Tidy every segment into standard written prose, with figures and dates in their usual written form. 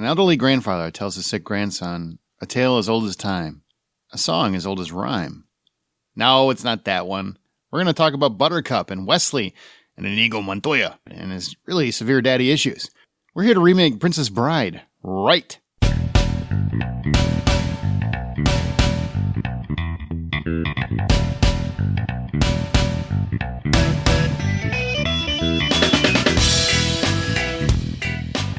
An elderly grandfather tells his sick grandson a tale as old as time, a song as old as rhyme. No, it's not that one. We're going to talk about Buttercup and Wesley and Inigo Montoya and his really severe daddy issues. We're here to remake Princess Bride, right?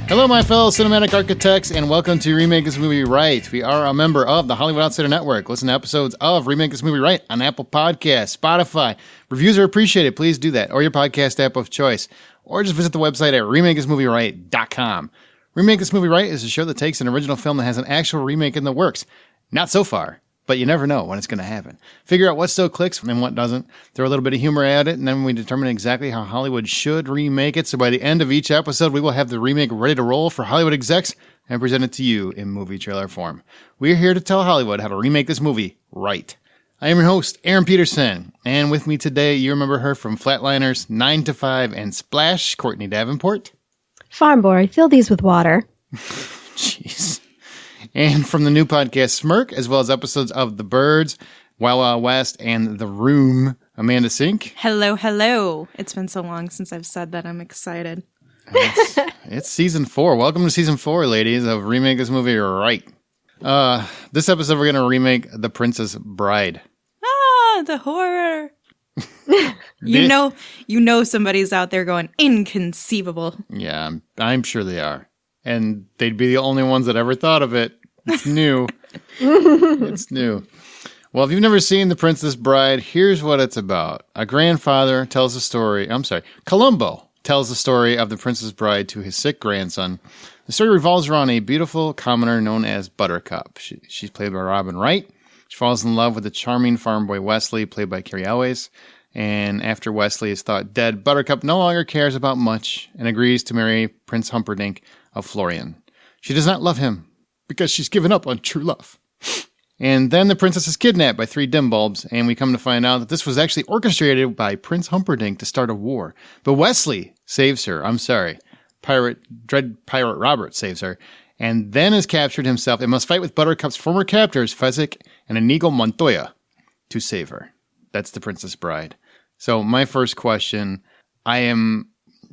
Hello, my fellow cinematic architects, and welcome to Remake This Movie Right. We are a member of the Hollywood Outsider Network. Listen to episodes of Remake This Movie Right on Apple Podcasts, Spotify. Reviews are appreciated. Please do that, or your podcast app of choice. Or just visit the website at remakethismovie.right.com. Remake This Movie Right is a show that takes an original film that has an actual remake in the works. Not so far, but you never know when it's going to happen. Figure out what still clicks and what doesn't. Throw a little bit of humor at it, and then we determine exactly how Hollywood should remake it. So by the end of each episode, we will have the remake ready to roll for Hollywood execs and present it to you in movie trailer form. We're here to tell Hollywood how to remake this movie right. I am your host, Aaron Peterson, and with me today, you remember her from Flatliners, 9 to 5, and Splash, Courtney Davenport. Farm boy, fill these with water. Jeez. And from the new podcast, Smirk, as well as episodes of The Birds, Wild Wild West, and The Room, Amanda Sink. Hello, hello. It's been so long since I've said that. I'm excited. It's season 4. Welcome to season 4, ladies, of Remake This Movie Right. This episode, we're going to remake The Princess Bride. Ah, the horror. You know somebody's out there going, inconceivable. Yeah, I'm sure they are. And they'd be the only ones that ever thought of it. It's new. It's new. Well, if you've never seen The Princess Bride, here's what it's about. A grandfather tells the story. Columbo tells the story of The Princess Bride to his sick grandson. The story revolves around a beautiful commoner known as Buttercup. She's played by Robin Wright. She falls in love with the charming farm boy Wesley, played by Cary Elwes. And after Wesley is thought dead, Buttercup no longer cares about much and agrees to marry Prince Humperdinck of Florian. She does not love him because she's given up on true love. And then the princess is kidnapped by 3 dim bulbs, and we come to find out that this was actually orchestrated by Prince Humperdinck to start a war. But Wesley saves her. Dread Pirate Robert saves her, and then is captured himself and must fight with Buttercup's former captors, Fezzik and Inigo Montoya, to save her. That's The Princess Bride. So my first question, you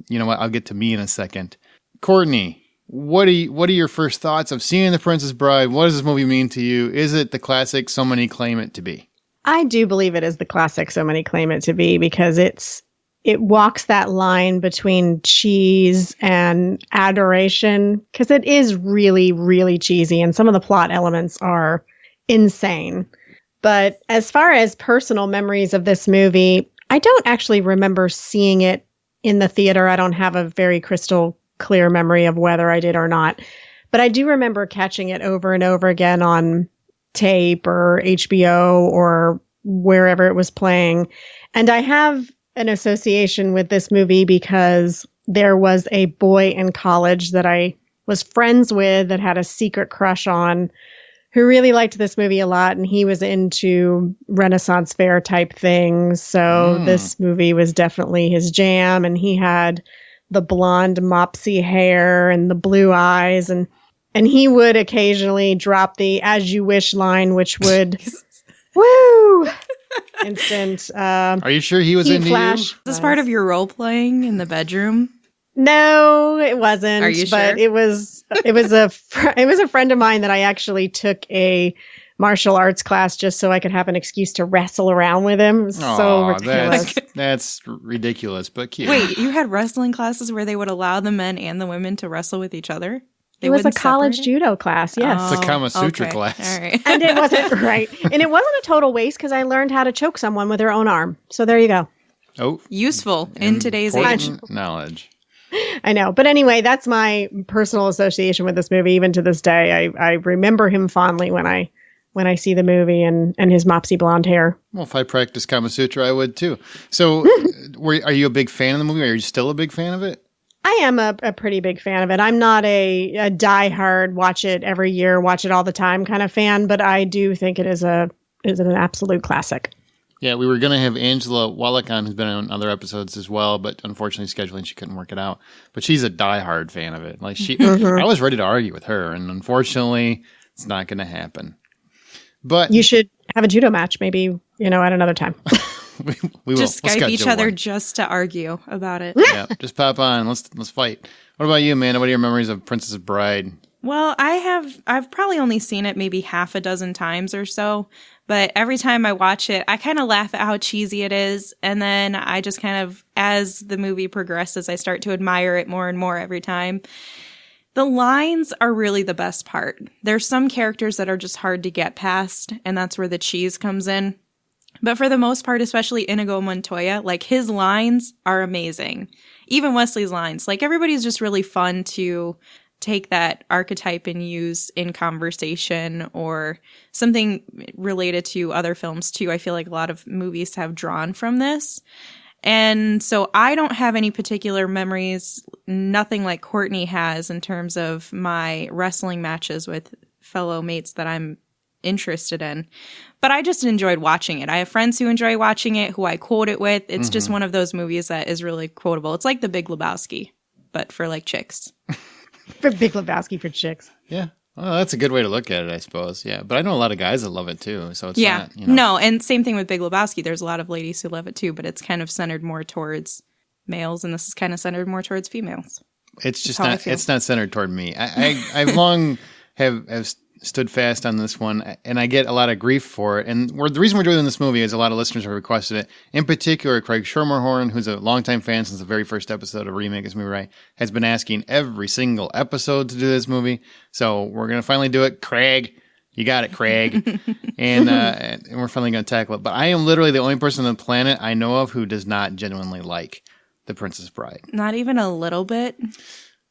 know what, I'll get to me in a second. Courtney, what are your first thoughts of seeing The Princess Bride? What does this movie mean to you? Is it the classic so many claim it to be? I do believe it is the classic so many claim it to be because it walks that line between cheese and adoration because it is really, really cheesy and some of the plot elements are insane. But as far as personal memories of this movie, I don't actually remember seeing it in the theater. I don't have a very crystal clear memory of whether I did or not. But I do remember catching it over and over again on tape or HBO or wherever it was playing. And I have an association with this movie because there was a boy in college that I was friends with that had a secret crush on who really liked this movie a lot. And he was into Renaissance fair type things. So this movie was definitely his jam. And he had the blonde mopsy hair and the blue eyes. And he would occasionally drop the as you wish line, which would, woo, instant. Are you sure he was into you? Is this part of your role playing in the bedroom? No, it wasn't. Are you but sure? It was a friend of mine that I actually took a martial arts class just so I could have an excuse to wrestle around with him. It was so ridiculous. That's ridiculous, but cute. Wait, you had wrestling classes where they would allow the men and the women to wrestle with each other? It was a college judo class, yes. It's a Kama Sutra class. All right. And it wasn't right. And it wasn't a total waste because I learned how to choke someone with their own arm. So there you go. Oh, useful in today's age. Knowledge. I know. But anyway, that's my personal association with this movie. Even to this day, I remember him fondly when I see the movie and his mopsy blonde hair. Well, if I practiced Kama Sutra, I would too. So are you a big fan of the movie? Are you still a big fan of it? I am a pretty big fan of it. I'm not a diehard, watch it every year, watch it all the time kind of fan, but I do think it is an absolute classic. Yeah, we were going to have Angela Wallach on, who's been on other episodes as well, but unfortunately scheduling, she couldn't work it out. But she's a diehard fan of it. Like I was ready to argue with her, and unfortunately, it's not going to happen. But you should have a judo match, maybe, at another time. we will. Just Skype each other one. just to argue about it. Yeah, just pop on. Let's fight. What about you, Amanda? What are your memories of Princess Bride? Well, I've probably only seen it maybe half a dozen times or so, but every time I watch it, I kind of laugh at how cheesy it is. And then I just kind of, as the movie progresses, I start to admire it more and more every time. The lines are really the best part. There's some characters that are just hard to get past, and that's where the cheese comes in. But for the most part, especially Inigo Montoya, like his lines are amazing. Even Wesley's lines, like everybody's just really fun to take that archetype and use in conversation or something related to other films too. I feel like a lot of movies have drawn from this. And so I don't have any particular memories, nothing like Courtney has in terms of my wrestling matches with fellow mates that I'm interested in. But I just enjoyed watching it. I have friends who enjoy watching it, who I quote it with. It's just one of those movies that is really quotable. It's like The Big Lebowski, but for like chicks. For Big Lebowski for chicks. Yeah. Well, that's a good way to look at it, I suppose. Yeah. But I know a lot of guys that love it too. So it's yeah. not, No, and same thing with Big Lebowski. There's a lot of ladies who love it too, but it's kind of centered more towards males, and this is kind of centered more towards females. It's just not, it's not centered toward me. I've long have stood fast on this one, and I get a lot of grief for it. And the reason we're doing this movie is a lot of listeners have requested it. In particular, Craig Schermerhorn, who's a longtime fan since the very first episode of Remake this movie, right, has been asking every single episode to do this movie. So we're going to finally do it. Craig, you got it, Craig. and we're finally going to tackle it. But I am literally the only person on the planet I know of who does not genuinely like The Princess Bride. Not even a little bit?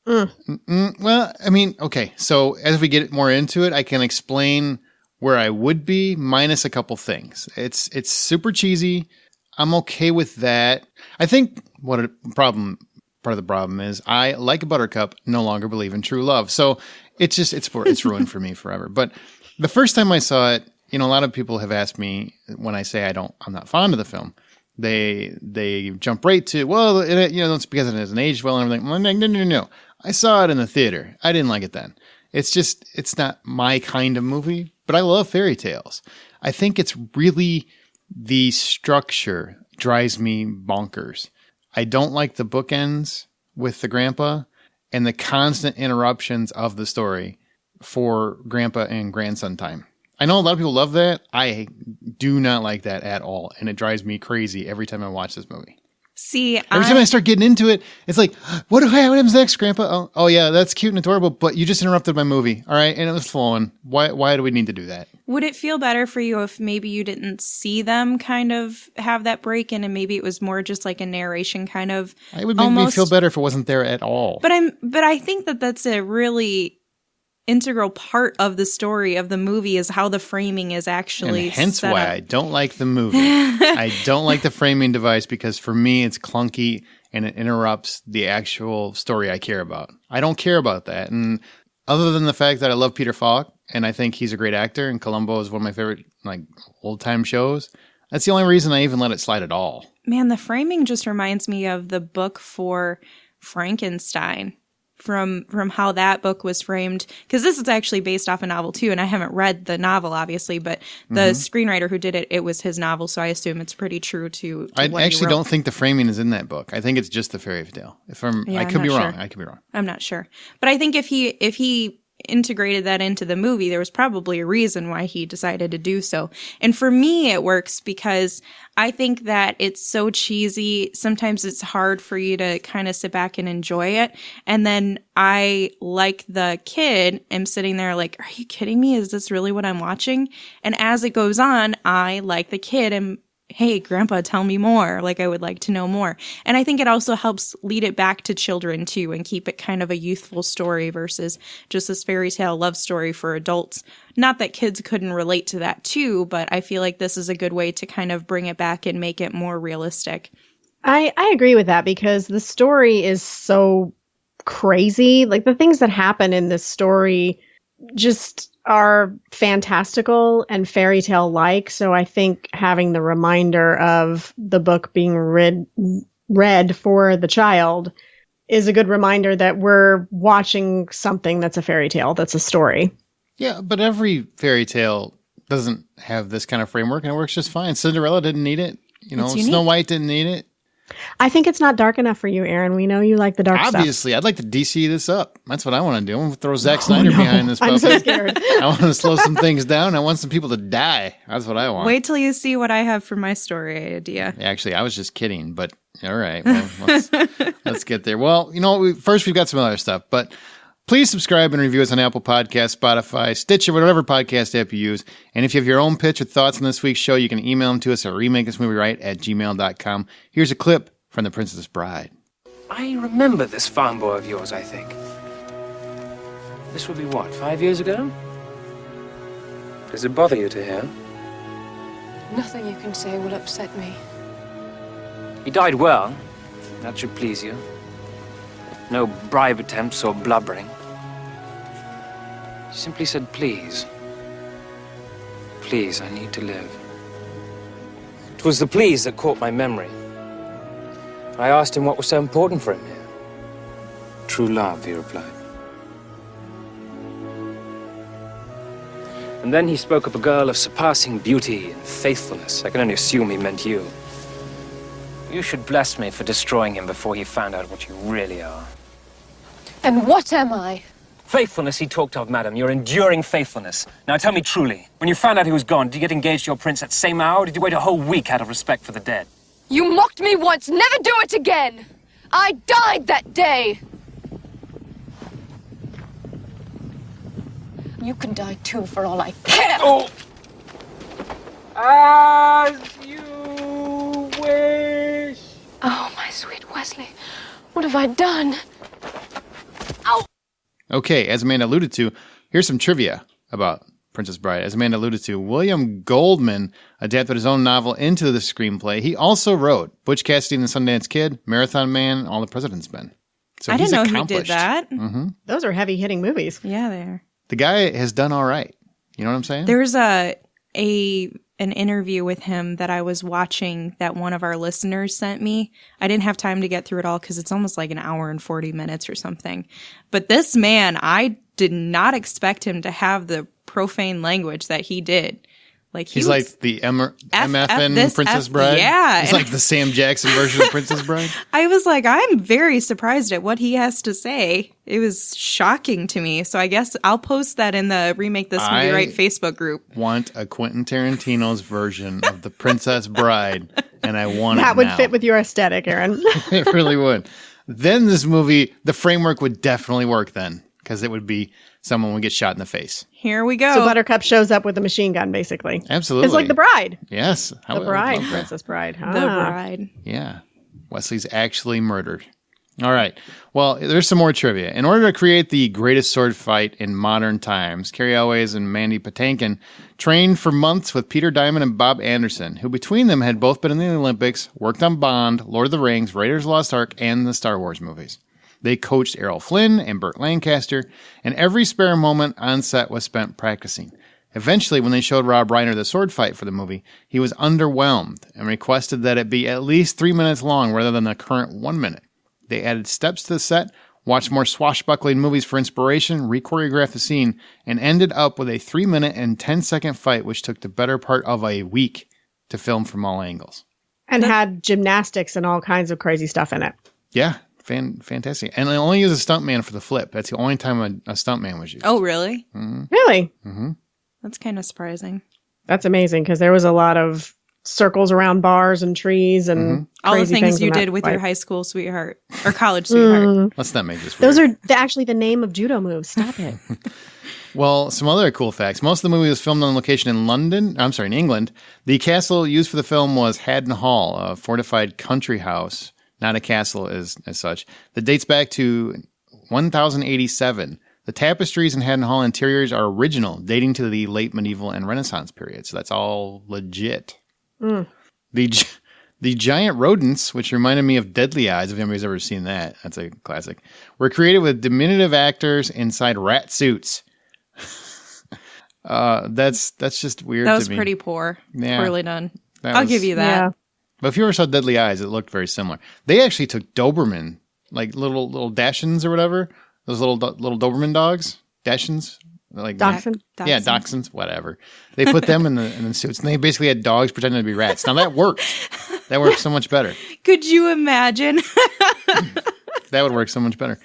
Well, I mean, okay. So as we get more into it, I can explain where I would be minus a couple things. It's super cheesy. I'm okay with that. I think part of the problem is I, like Buttercup, no longer believe in true love. So it's ruined for me forever. But the first time I saw it, a lot of people have asked me when I say I'm not fond of the film. They jump right to, well, it's because it hasn't aged well and everything. I'm like, no. I saw it in the theater. I didn't like it then. It's not my kind of movie, but I love fairy tales. I think it's really the structure drives me bonkers. I don't like the bookends with the grandpa and the constant interruptions of the story for grandpa and grandson time. I know a lot of people love that. I do not like that at all, and it drives me crazy every time I watch this movie. See, every time I start getting into it, it's like, what happens next, Grandpa? Oh, yeah, that's cute and adorable, but you just interrupted my movie, all right? And it was flowing. Why do we need to do that? Would it feel better for you if maybe you didn't see them kind of have that break in, and maybe it was more just like a narration kind of? It would make me feel better if it wasn't there at all. But I think that's a really integral part of the story of the movie is how the framing is actually and hence set why up. I don't like the movie. I don't like the framing device because for me it's clunky and it interrupts the actual story I care about. I don't care about that. And other than the fact that I love Peter Falk and I think he's a great actor and Columbo is one of my favorite old time shows, that's the only reason I even let it slide at all. Man, the framing just reminds me of the book for Frankenstein. From how that book was framed, because this is actually based off a novel too, and I haven't read the novel obviously, but the screenwriter who did it was his novel, so I assume it's pretty true to I what actually he wrote. Don't think the framing is in that book. I think it's just the fairy tale. I could be wrong. I could be wrong. I'm not sure, but I think if he integrated that into the movie, there was probably a reason why he decided to do so. And for me, it works because I think that it's so cheesy. Sometimes it's hard for you to kind of sit back and enjoy it. And then I, like the kid, am sitting there like, are you kidding me? Is this really what I'm watching? And as it goes on, I, like the kid, am, hey, Grandpa, tell me more. Like, I would like to know more. And I think it also helps lead it back to children, too, and keep it kind of a youthful story versus just this fairy tale love story for adults. Not that kids couldn't relate to that, too, but I feel like this is a good way to kind of bring it back and make it more realistic. I agree with that because the story is so crazy. Like, the things that happen in this story just are fantastical and fairy tale like. So I think having the reminder of the book being read for the child is a good reminder that we're watching something that's a fairy tale, that's a story. Yeah, but every fairy tale doesn't have this kind of framework, and it works just fine. Cinderella didn't need it. Snow White didn't need it. I think it's not dark enough for you, Aaron. We know you like the dark stuff. Obviously, I'd like to DC this up. That's what I want to do. I'm going to throw Zack Snyder behind this puppy. I'm so scared. I want to slow some things down. I want some people to die. That's what I want. Wait till you see what I have for my story idea. Actually, I was just kidding, but all right. Well, let's get there. Well, first we've got some other stuff, but please subscribe and review us on Apple Podcasts, Spotify, Stitcher, whatever podcast app you use. And if you have your own pitch or thoughts on this week's show, you can email them to us at remakeThisMovieRight@gmail.com. Here's a clip from The Princess Bride. I remember this farm boy of yours, I think. This would be what, 5 years ago? Does it bother you to hear? Nothing you can say will upset me. He died well. That should please you. No bribe attempts or blubbering. He simply said, please. Please, I need to live. It was the please that caught my memory. I asked him what was so important for him here. True love, he replied. And then he spoke of a girl of surpassing beauty and faithfulness. I can only assume he meant you. You should bless me for destroying him before he found out what you really are. And what am I? Faithfulness he talked of, madam. Your enduring faithfulness. Now tell me truly, when you found out he was gone, did you get engaged to your prince that same hour, or did you wait a whole week out of respect for the dead? You mocked me once, never do it again! I died that day! You can die too, for all I care! Oh! As you wish! Oh, my sweet Wesley, what have I done? Ow! Okay, as Amanda alluded to, here's some trivia about Princess Bride. As Amanda alluded to, William Goldman adapted his own novel into the screenplay. He also wrote Butch Cassidy and the Sundance Kid, Marathon Man, and All the President's Men. So I didn't know he did that. Mm-hmm. Those are heavy-hitting movies. Yeah, they are. The guy has done all right. You know what I'm saying? There's an interview with him that I was watching that one of our listeners sent me. I didn't have time to get through it all because it's almost like an hour and 40 minutes or something. But this man, I did not expect him to have the profane language that he did. Like he's like the MFN Princess Bride. Yeah. He's like the Sam Jackson version of Princess Bride. I was like, I'm very surprised at what he has to say. It was shocking to me. So I guess I'll post that in the Remake This Movie Right Facebook group. Want a Quentin Tarantino's version of the Princess Bride, and I want it now. That would fit with your aesthetic, Aaron. It really would. Then this movie, the framework would definitely work then, because it would be someone would get shot in the face. Here we go. So Buttercup shows up with a machine gun, basically. Absolutely. It's like The Bride. Yes. The Bride, Princess Bride. The Bride. Yeah. Wesley's actually murdered. All right. Well, there's some more trivia. In order to create the greatest sword fight in modern times, Carrie Elways and Mandy Patinkin trained for months with Peter Diamond and Bob Anderson, who between them had both been in the Olympics, worked on Bond, Lord of the Rings, Raiders of the Lost Ark, and the Star Wars movies. They coached Errol Flynn and Burt Lancaster, and every spare moment on set was spent practicing. Eventually, when they showed Rob Reiner the sword fight for the movie, he was underwhelmed and requested that it be at least 3 minutes long rather than the current 1 minute. They added steps to the set, watched more swashbuckling movies for inspiration, re-choreographed the scene, and ended up with a 3-minute and 10-second fight which took the better part of a week to film from all angles. And had gymnastics and all kinds of crazy stuff in it. Yeah. Fantastic. And they only use a stuntman for the flip. That's the only time a stuntman was used. Oh, really? Mm-hmm. Really? Mm-hmm. That's kind of surprising. That's amazing because there was a lot of circles around bars and trees and all the things you did with your high school sweetheart or college sweetheart. Let's not make this weird. Those are actually the name of judo moves. Stop it. Well, some other cool facts. Most of the movie was filmed on location in in England. The castle used for the film was Haddon Hall, a fortified country house. Not a castle as such, that dates back to 1087. The tapestries in Haddon Hall interiors are original, dating to the late medieval and Renaissance period. So that's all legit. The giant rodents, which reminded me of Deadly Eyes, if anybody's ever seen that, that's a classic, were created with diminutive actors inside rat suits. That's just weird That to was me. pretty poor. Yeah. Poorly done. I'll give you that. Yeah. But if you ever saw Deadly Eyes, it looked very similar. They actually took Doberman, like little Dachshunds or whatever. Those little Doberman dogs, Dachshunds, like Dachshund? Yeah, Dachshunds, whatever. They put them in the suits, and they basically had dogs pretending to be rats. Now that worked. That worked so much better. Could you imagine? That would work so much better.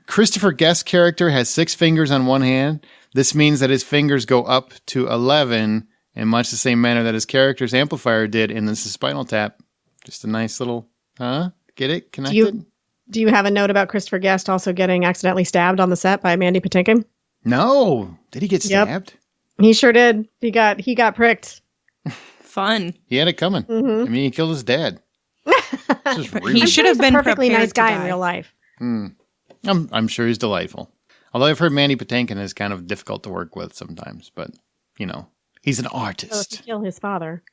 Christopher Guest's character has 6 fingers on one hand. This means that his fingers go up to 11 in much the same manner that his character's amplifier did in this Spinal Tap. Just a nice little, get it? Connected? Do you have a note about Christopher Guest also getting accidentally stabbed on the set by Mandy Patinkin? No. Did he get stabbed? He sure did. He got pricked. Fun. He had it coming. Mm-hmm. I mean, he killed his dad. He should have been a perfectly prepared nice guy to in die. real life. I'm sure he's delightful. Although I've heard Mandy Patinkin is kind of difficult to work with sometimes, but he's an So if artist. you kill his father.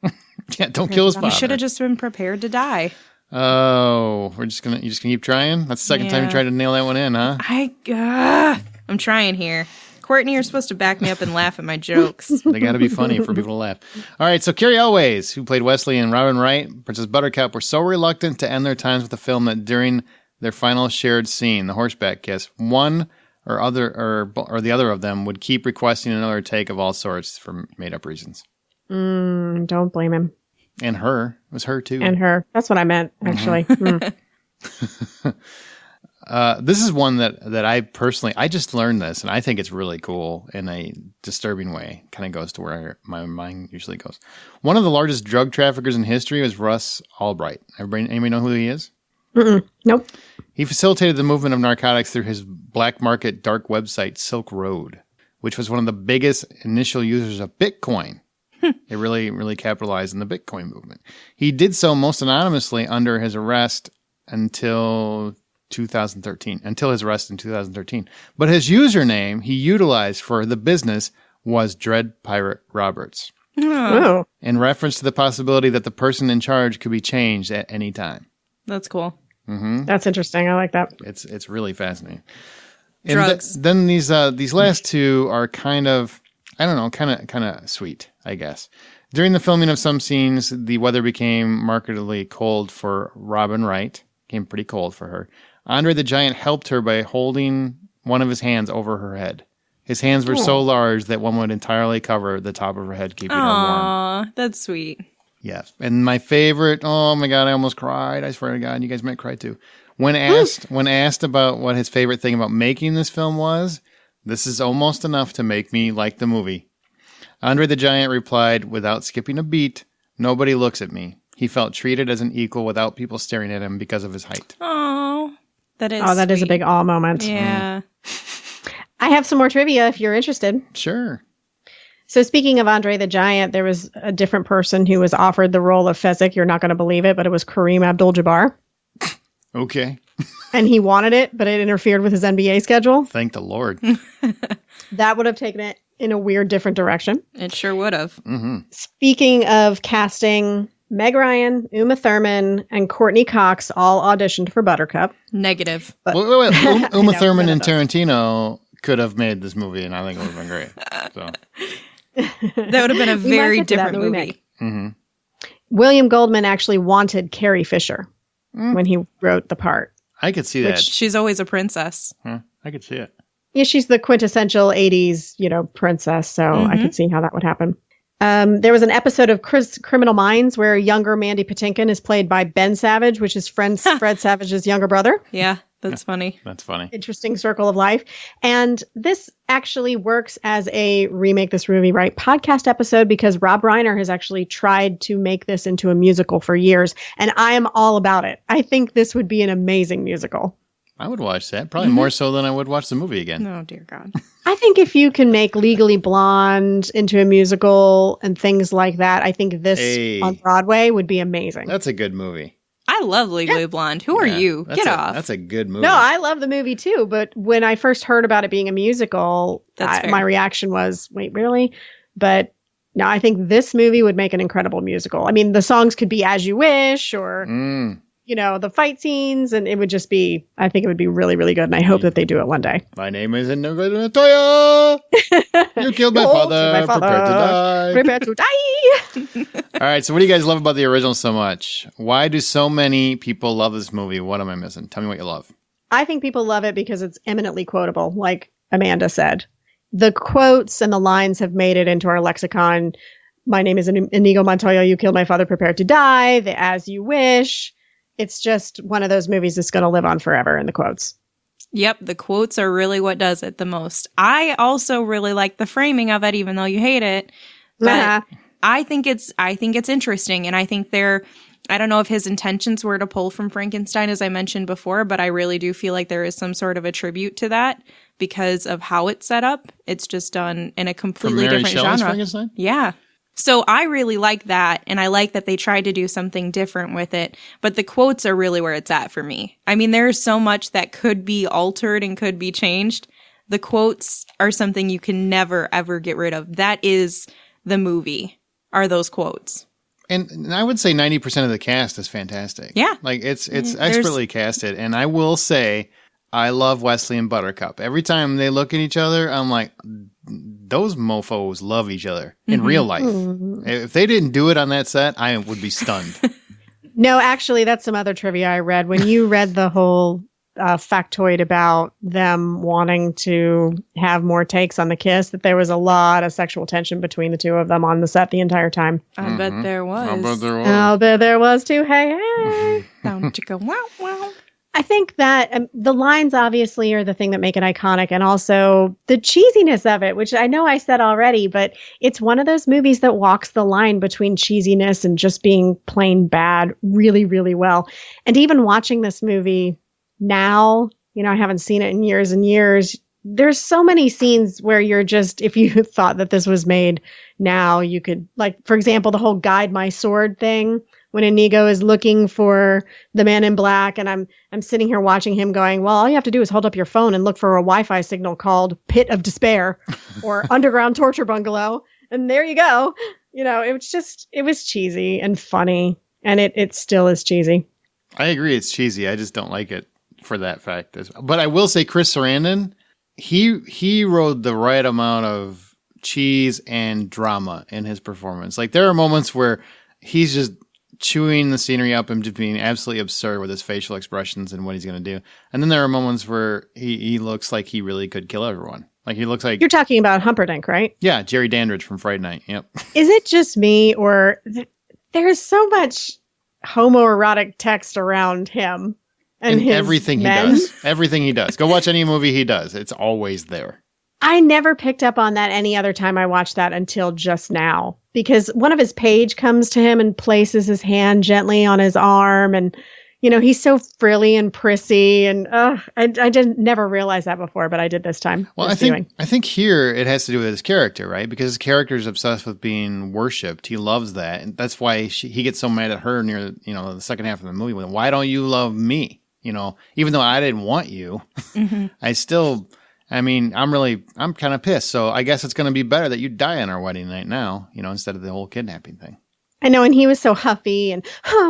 Yeah, don't kill his You father. should have just been prepared to die. Oh, you're just gonna keep trying? That's the second time you Yeah. tried to nail that one in, huh? I'm trying here. Courtney, you're supposed to back me up and laugh at my jokes. They got to be funny for people to laugh. All right, so Carrie Elways, who played Wesley and Robin Wright, Princess Buttercup, were so reluctant to end their times with the film that during their final shared scene, the horseback kiss, one or the other of them would keep requesting another take of all sorts for made-up reasons. Don't blame him. And her. It was her, too. And her. That's what I meant, actually. This is one that I just learned this, and I think it's really cool in a disturbing way. Kind of goes to where my mind usually goes. One of the largest drug traffickers in history was Russ Albright. Anybody know who he is? Nope. He facilitated the movement of narcotics through his black market dark website, Silk Road, which was one of the biggest initial users of Bitcoin. It really, really capitalized in the Bitcoin movement. He did so most anonymously under his arrest until 2013, until his arrest in 2013. But his username he utilized for the business was Dread Pirate Roberts, Oh. in reference to the possibility that the person in charge could be changed at any time. That's cool. That's interesting. I like that. It's really fascinating. Drugs. And then these last two are kind of, I don't know, kind of sweet, I guess. During the filming of some scenes, the weather became markedly cold for Robin Wright. Became pretty cold for her. Andre the Giant helped her by holding one of his hands over her head. His hands were so large that one would entirely cover the top of her head, keeping her warm. Aw, that's sweet. Yes. And my favorite, oh my God, I almost cried. I swear to God, you guys might cry too. When asked about what his favorite thing about making this film was, this is almost enough to make me like the movie. Andre the Giant replied, without skipping a beat, "Nobody looks at me. He felt treated as an equal without people staring at him because of his height." Oh, that is Oh, that is a big awe moment. Yeah. I have some more trivia if you're interested. Sure. So speaking of Andre the Giant, there was a different person who was offered the role of Fezzik. You're not going to believe it, but it was Kareem Abdul-Jabbar. Okay. And he wanted it, but it interfered with his NBA schedule. Thank the Lord. That would have taken it in a weird, different direction. It sure would have. Speaking of casting, Meg Ryan, Uma Thurman, and Courtney Cox all auditioned for Buttercup. Negative. Wait. Uma know, Thurman none and of those. Tarantino could have made this movie, and I think it would have been great. So. That would have been a We might very get to that in different the movie. remake. William Goldman actually wanted Carrie Fisher when he wrote the part. I could see that. She's always a princess. Huh? I could see it. Yeah, she's the quintessential 80s, princess. So I could see how that would happen. There was an episode of Criminal Minds where younger Mandy Patinkin is played by Ben Savage, which is Fred Savage's younger brother. Yeah, that's funny. That's funny. Interesting circle of life. And this actually works as a Remake This Movie Right podcast episode because Rob Reiner has actually tried to make this into a musical for years. And I am all about it. I think this would be an amazing musical. I would watch that. Probably more so than I would watch the movie again. Oh, dear God. I think if you can make Legally Blonde into a musical and things like that, I think this on Broadway would be amazing. That's a good movie. I love Legally Blonde. Who are you? Get off. That's a good movie. No, I love the movie too. But when I first heard about it being a musical, That's fair. my reaction was, wait, really? But no, I think this movie would make an incredible musical. I mean, the songs could be As You Wish or, the fight scenes. And it would just be, I think it would be really, really good. And I hope that they do it one day. My name is Toya. You killed my father. Prepare to die. All right, so what do you guys love about the original so much? Why do so many people love this movie? What am I missing? Tell me what you love. I think people love it because it's eminently quotable, like Amanda said. The quotes and the lines have made it into our lexicon. My name is Inigo Montoya. You killed my father. Prepare to die. The As You Wish. It's just one of those movies that's going to live on forever in the quotes. Yep, the quotes are really what does it the most. I also really like the framing of it, even though you hate it. But I think it's interesting, and I think I don't know if his intentions were to pull from Frankenstein, as I mentioned before, but I really do feel like there is some sort of a tribute to that because of how it's set up. It's just done in a completely different Shelley's genre. Frankenstein? Yeah. So I really like that, and I like that they tried to do something different with it, but the quotes are really where it's at for me. I mean, there's so much that could be altered and could be changed. The quotes are something you can never, ever get rid of. That is the movie, are those quotes. And I would say 90% of the cast is fantastic. Yeah. Like, it's expertly casted, and I will say I love Wesley and Buttercup. Every time they look at each other, I'm like, those mofos love each other in real life. If they didn't do it on that set, I would be stunned. No, actually, that's some other trivia I read. When you read the whole factoid about them wanting to have more takes on the kiss, that there was a lot of sexual tension between the two of them on the set the entire time. I bet there was. I'll bet there was too. Hey, hey. Don't you go, wow, wow. I think that the lines obviously are the thing that make it iconic, and also the cheesiness of it, which I know I said already, but it's one of those movies that walks the line between cheesiness and just being plain bad really, really well. And even watching this movie now, I haven't seen it in years and years. There's so many scenes where you're just, if you thought that this was made now, you could, like, for example, the whole guide my sword thing. When Inigo is looking for the man in black, and I'm sitting here watching him going, well, all you have to do is hold up your phone and look for a Wi-Fi signal called Pit of Despair or Underground Torture Bungalow. And there you go. It was cheesy and funny, and it still is cheesy. I agree it's cheesy. I just don't like it for that fact. But I will say Chris Sarandon, he rode the right amount of cheese and drama in his performance. Like, there are moments where he's just chewing the scenery up and just being absolutely absurd with his facial expressions and what he's going to do. And then there are moments where he looks like he really could kill everyone. Like, he looks like... You're talking about Humperdinck, right? Yeah, Jerry Dandridge from Friday Night. Yep. Is it just me, or there's so much homoerotic text around him and his everything men? He does. Everything he does. Go watch any movie he does. It's always there. I never picked up on that any other time I watched that until just now, because one of his page comes to him and places his hand gently on his arm, and he's so frilly and prissy, and I didn't never realize that before, but I did this time. Well, I think here it has to do with his character, right? Because his character is obsessed with being worshipped. He loves that, and that's why he gets so mad at her near the second half of the movie. When, why don't you love me? Even though I didn't want you, I still. I mean, I'm kind of pissed. So I guess it's going to be better that you die on our wedding night now, instead of the whole kidnapping thing. I know. And he was so huffy and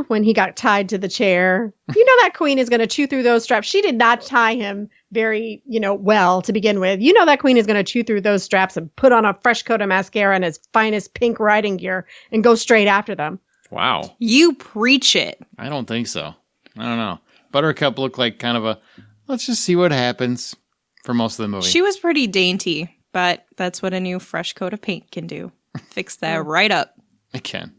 when he got tied to the chair, that queen is going to chew through those straps. She did not tie him very, well to begin with. That queen is going to chew through those straps and put on a fresh coat of mascara and his finest pink riding gear and go straight after them. Wow. You preach it. I don't think so. I don't know. Buttercup looked like kind of let's just see what happens. For most of the movie. She was pretty dainty, but that's what a new fresh coat of paint can do. Fix that right up. I can.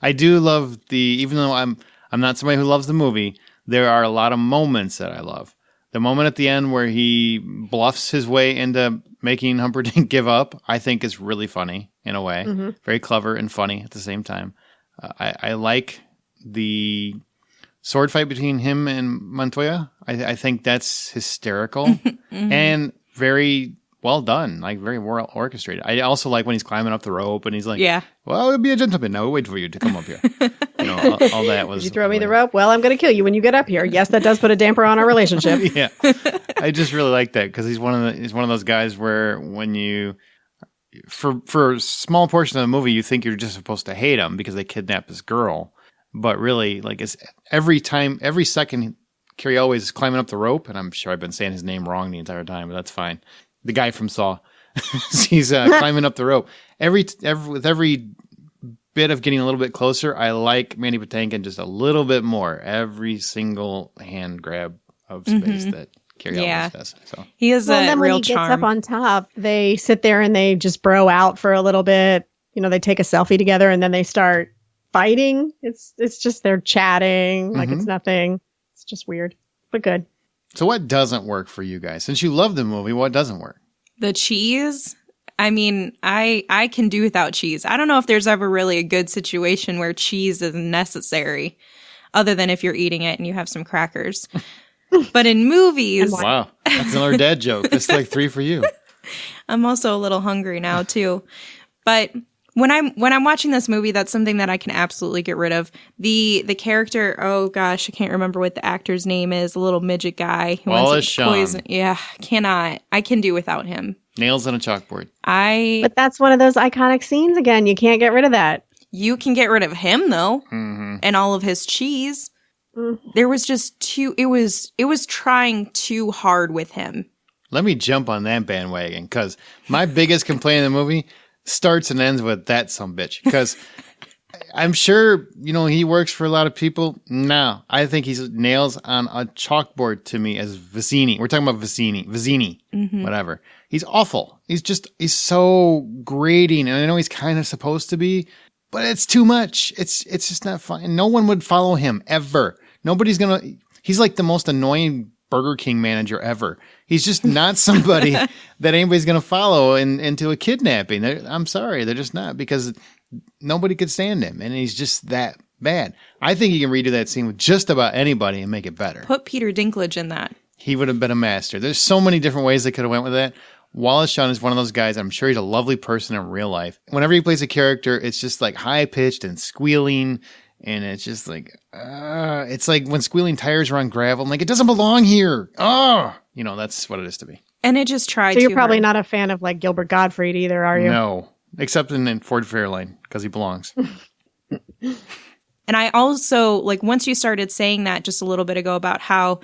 I do love even though I'm not somebody who loves the movie, there are a lot of moments that I love. The moment at the end where he bluffs his way into making Humperdinck give up, I think is really funny in a way. Mm-hmm. Very clever and funny at the same time. I like the sword fight between him and Montoya. I think that's hysterical and very well done, like very well orchestrated. I also like when he's climbing up the rope and he's like, yeah, well, it'll be a gentleman. Now we'll wait for you to come up here. All that was. Did you throw me the rope? Well, I'm going to kill you when you get up here. Yes, that does put a damper on our relationship. Yeah. I just really like that because he's one of those guys where when you, for a small portion of the movie, you think you're just supposed to hate him because they kidnapped this girl. But really, like, it's every second, Carrie always is climbing up the rope, and I'm sure I've been saying his name wrong the entire time, but that's fine. The guy from Saw. He's climbing up the rope. With every bit of getting a little bit closer, I like Mandy Patinkin just a little bit more. Every single hand grab of space that Cary Elwes does. So he is a then real when he charm. gets up on top, they sit there and they just bro out for a little bit. You know, they take a selfie together and then they start fighting. It's just they're chatting like it's nothing. It's just weird, but good. So what doesn't work for you guys? Since you love the movie, what doesn't work? The cheese. I mean, I can do without cheese. I don't know if there's ever really a good situation where cheese is necessary, other than if you're eating it and you have some crackers. But in movies... Wow, that's another dad joke. That's like 3 for you. I'm also a little hungry now, too. But when I'm watching this movie, that's something that I can absolutely get rid of. The character, oh gosh, I can't remember what the actor's name is, a little midget guy. Who Wallace Shawn. Yeah, cannot. I can do without him. Nails on a chalkboard. But that's one of those iconic scenes again. You can't get rid of that. You can get rid of him, though, and all of his cheese. There was just it was trying too hard with him. Let me jump on that bandwagon, because my biggest complaint in the movie starts and ends with that sumbitch. Because I'm sure, he works for a lot of people. No, I think he's nails on a chalkboard to me as Vizzini. We're talking about Vizzini, whatever. He's awful. He's so grating. And I know he's kind of supposed to be, but it's too much. It's just not fun. No one would follow him ever. He's like the most annoying Burger King manager ever. He's just not somebody that anybody's going to follow into a kidnapping. I'm sorry. They're just not, because nobody could stand him. And he's just that bad. I think you can redo that scene with just about anybody and make it better. Put Peter Dinklage in that. He would have been a master. There's so many different ways they could have went with that. Wallace Shawn is one of those guys. I'm sure he's a lovely person in real life. Whenever he plays a character, it's just like high pitched and squealing. And it's just like, it's like when squealing tires are on gravel. I'm like, it doesn't belong here. That's what it is to me. And it just tried So to you're probably hard. not a fan of like Gilbert Gottfried either, are you? No, except in Ford Fairlane, because he belongs. And I also, once you started saying that just a little bit ago about how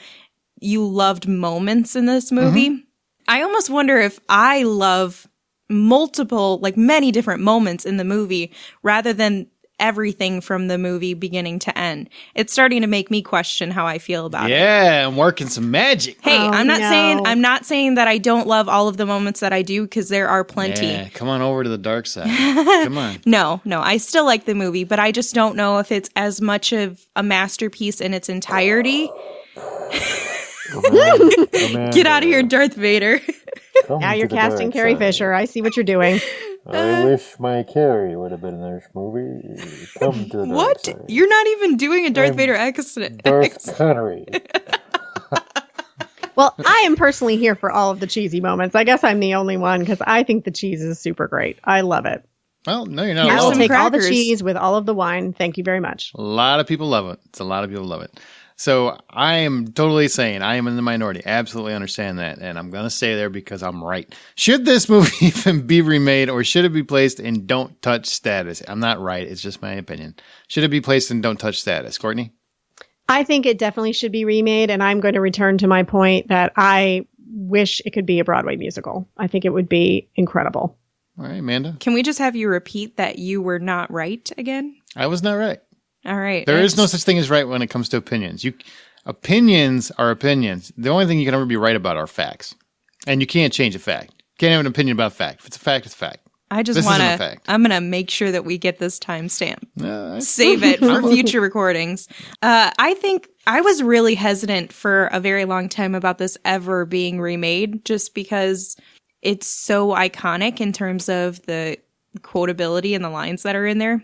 you loved moments in this movie, I almost wonder if I love many different moments in the movie rather than everything from the movie beginning to end. It's starting to make me question how I feel about it. Yeah, I'm working some magic. Hey, I'm not saying that I don't love all of the moments that I do, because there are plenty. Yeah, come on over to the dark side. Come on. No, I still like the movie, but I just don't know if it's as much of a masterpiece in its entirety. Get out of here, Darth Vader. Now you're casting Carrie Fisher. I see what you're doing. I wish my Carrie would have been in this movie. Come to the What? dark side. You're not even doing a Darth Vader accent. Darth Connery. Well, I am personally here for all of the cheesy moments. I guess I'm the only one, because I think the cheese is super great. I love it. Well, no, you're not Here's I'll alone. some take all the crackers. cheese with all of the wine. Thank you very much. A lot of people love it. It's a lot of people love it. So I am totally saying I am in the minority. Absolutely understand that. And I'm going to stay there because I'm right. Should this movie even be remade, or should it be placed in don't touch status? I'm not right. It's just my opinion. Should it be placed in don't touch status? Courtney? I think it definitely should be remade. And I'm going to return to my point that I wish it could be a Broadway musical. I think it would be incredible. All right, Amanda? Can we just have you repeat that you were not right again? I was not right. All right. There is no such thing as right when it comes to opinions. Opinions are opinions. The only thing you can ever be right about are facts. And you can't change a fact. You can't have an opinion about a fact. If it's a fact, it's a fact. I just This want isn't a to, fact. I'm going to make sure that we get this timestamp. No, Save it for future recordings. I think I was really hesitant for a very long time about this ever being remade, just because it's so iconic in terms of the quotability and the lines that are in there.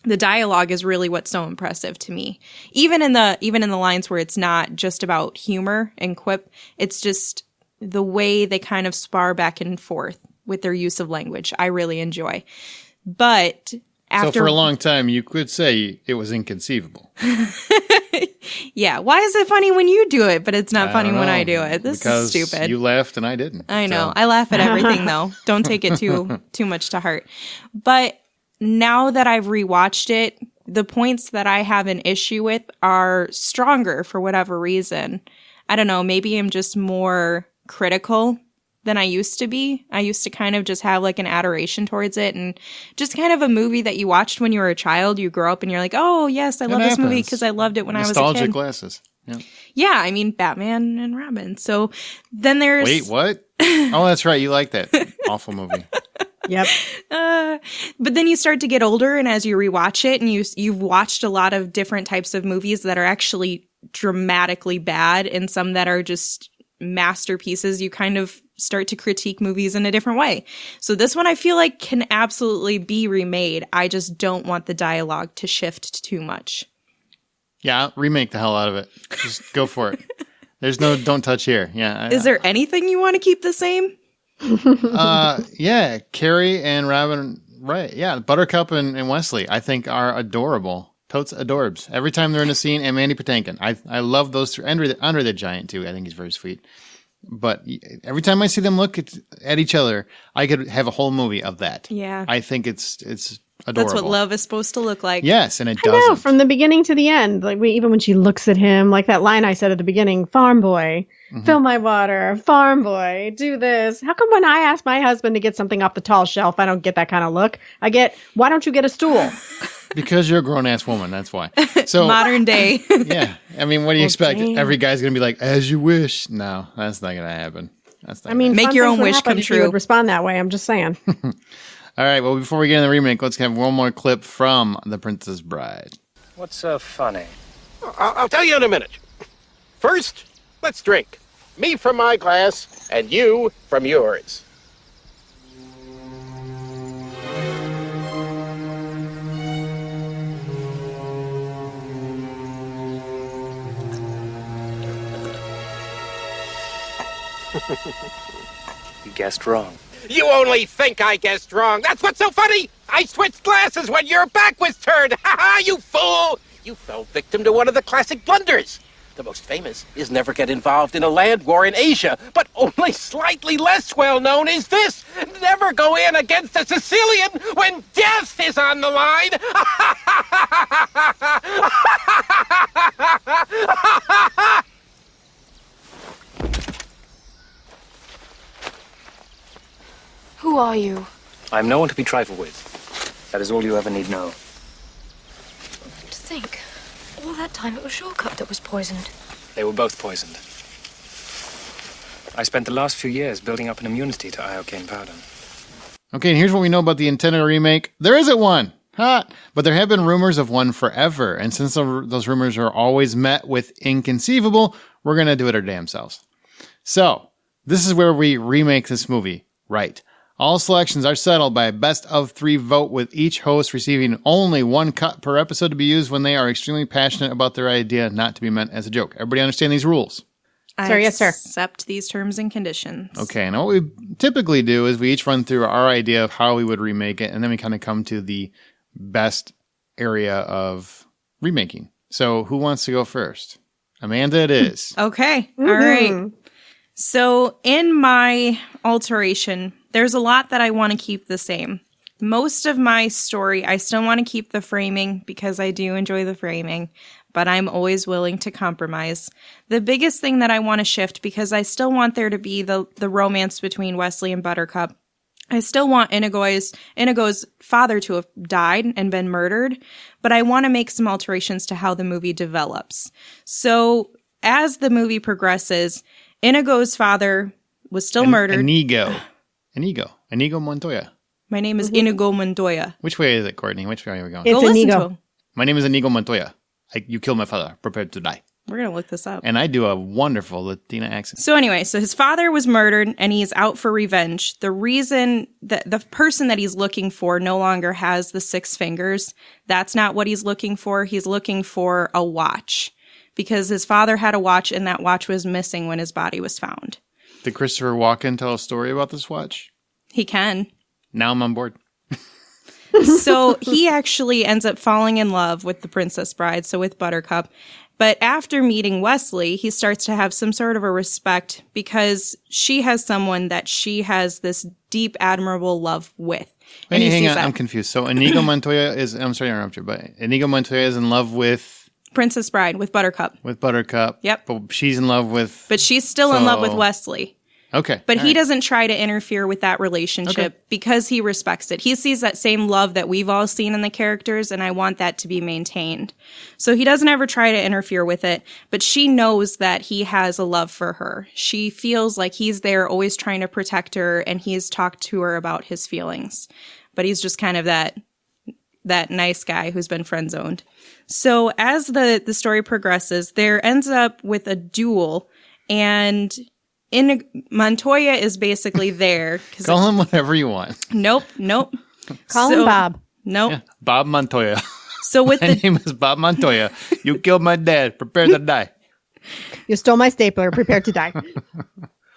The dialogue is really what's so impressive to me. Even in the lines where it's not just about humor and quip, it's just the way they kind of spar back and forth with their use of language. I really enjoy. But after, so for a long time, you could say it was inconceivable. yeah, why is it funny when you do it, but it's not funny when I do it? This because is stupid. You laughed and I didn't. I know. So. I laugh at everything though. Don't take it too much to heart. But now that I've rewatched it, the points that I have an issue with are stronger for whatever reason. I don't know. Maybe I'm just more critical than I used to be. I used to kind of just have like an adoration towards it, and just kind of a movie that you watched when you were a child. You grow up and you're like, oh yes, I love this movie because I loved it when I was a kid. Nostalgic glasses. Yeah, I mean Batman and Robin. So then there's Wait, what? Oh, that's right. You like that awful movie. Yep. But then you start to get older, and as you rewatch it, and you've watched a lot of different types of movies that are actually dramatically bad, and some that are just masterpieces, you kind of start to critique movies in a different way. So this one I feel like can absolutely be remade. I just don't want the dialogue to shift too much. Yeah, remake the hell out of it. Just go for it. There's no don't touch here. Yeah. Is there anything you want to keep the same? Yeah, Carrie and Robin, right. Yeah, Buttercup and Wesley, I think are adorable. Totes adorbs. Every time they're in a scene, and Mandy Patinkin. I love those two. Andre the Giant, too. I think he's very sweet. But every time I see them look at each other, I could have a whole movie of that. Yeah. I think it's adorable. That's what love is supposed to look like. Yes, and it doesn't. I know, from the beginning to the end. Like even when she looks at him, like that line I said at the beginning, farm boy, fill my water, farm boy, do this. How come when I ask my husband to get something off the tall shelf, I don't get that kind of look? I get, why don't you get a stool? Because you're a grown-ass woman, that's why. So modern day. Yeah. I mean, what do you expect? Damn. Every guy's going to be like, as you wish. No, that's not going to happen. That's not make your own wish come true. You would respond that way. I'm just saying. All right, well, before we get into the remake, let's have one more clip from The Princess Bride. What's so funny? I'll tell you in a minute. First, let's drink. Me from my glass, and you from yours. You guessed wrong. You only think I guessed wrong. That's what's so funny. I switched glasses when your back was turned. Ha ha, you fool. You fell victim to one of the classic blunders. The most famous is never get involved in a land war in Asia, but only slightly less well known is this. Never go in against a Sicilian when death is on the line. Who are you? I'm no one to be trifled with. That is all you ever need know. To think, all that time it was Shortcut that was poisoned. They were both poisoned. I spent the last few years building up an immunity to iocane powder. Okay, and here's what we know about the intended remake. There isn't one! Ha! But there have been rumors of one forever, and since those rumors are always met with inconceivable, we're going to do it our damn selves. So, this is where we remake this movie. Right. All selections are settled by a best of 3 vote, with each host receiving only one cut per episode to be used when they are extremely passionate about their idea, not to be meant as a joke. Everybody understand these rules? Yes, sir. Accept these terms and conditions. Okay, and what we typically do is we each run through our idea of how we would remake it, and then we kind of come to the best area of remaking. So who wants to go first? Amanda, it is. Okay, all right. So in my alteration, there's a lot that I want to keep the same. Most of my story, I still want to keep the framing because I do enjoy the framing, but I'm always willing to compromise. The biggest thing that I want to shift, because I still want there to be the romance between Wesley and Buttercup. I still want Inigo's father to have died and been murdered, but I want to make some alterations to how the movie develops. So as the movie progresses, Inigo's father was still murdered. Inigo Montoya. My name is Inigo Montoya. Which way is it, Courtney? Which way are we going? It's Inigo. My name is Inigo Montoya. You killed my father. Prepared to die. We're going to look this up. And I do a wonderful Latina accent. So anyway, his father was murdered and he's out for revenge. The reason that the person that he's looking for no longer has the 6 fingers, that's not what he's looking for. He's looking for a watch because his father had a watch and that watch was missing when his body was found. Did Christopher Walken tell a story about this watch? He can. Now I'm on board. So he actually ends up falling in love with the Princess Bride, so with Buttercup. But after meeting Wesley, he starts to have some sort of a respect because she has someone that she has this deep, admirable love with. And hang on, I'm confused. So Inigo Montoya is, I'm sorry to interrupt you, but Inigo Montoya is in love with... Princess Bride, with Buttercup. With Buttercup. Yep. But she's in love with... But she's still in love with Wesley. Okay. But he doesn't try to interfere with that relationship because he respects it. He sees that same love that we've all seen in the characters, and I want that to be maintained. So he doesn't ever try to interfere with it, but she knows that he has a love for her. She feels like he's there always trying to protect her, and he's talked to her about his feelings. But he's just kind of that nice guy who's been friend-zoned. So as the story progresses, there ends up with a duel, and Montoya is basically there. Call him whatever you want. Nope. Call him Bob. Nope. Yeah, Bob Montoya. So with my name is Bob Montoya. You killed my dad. Prepare to die. You stole my stapler. Prepare to die.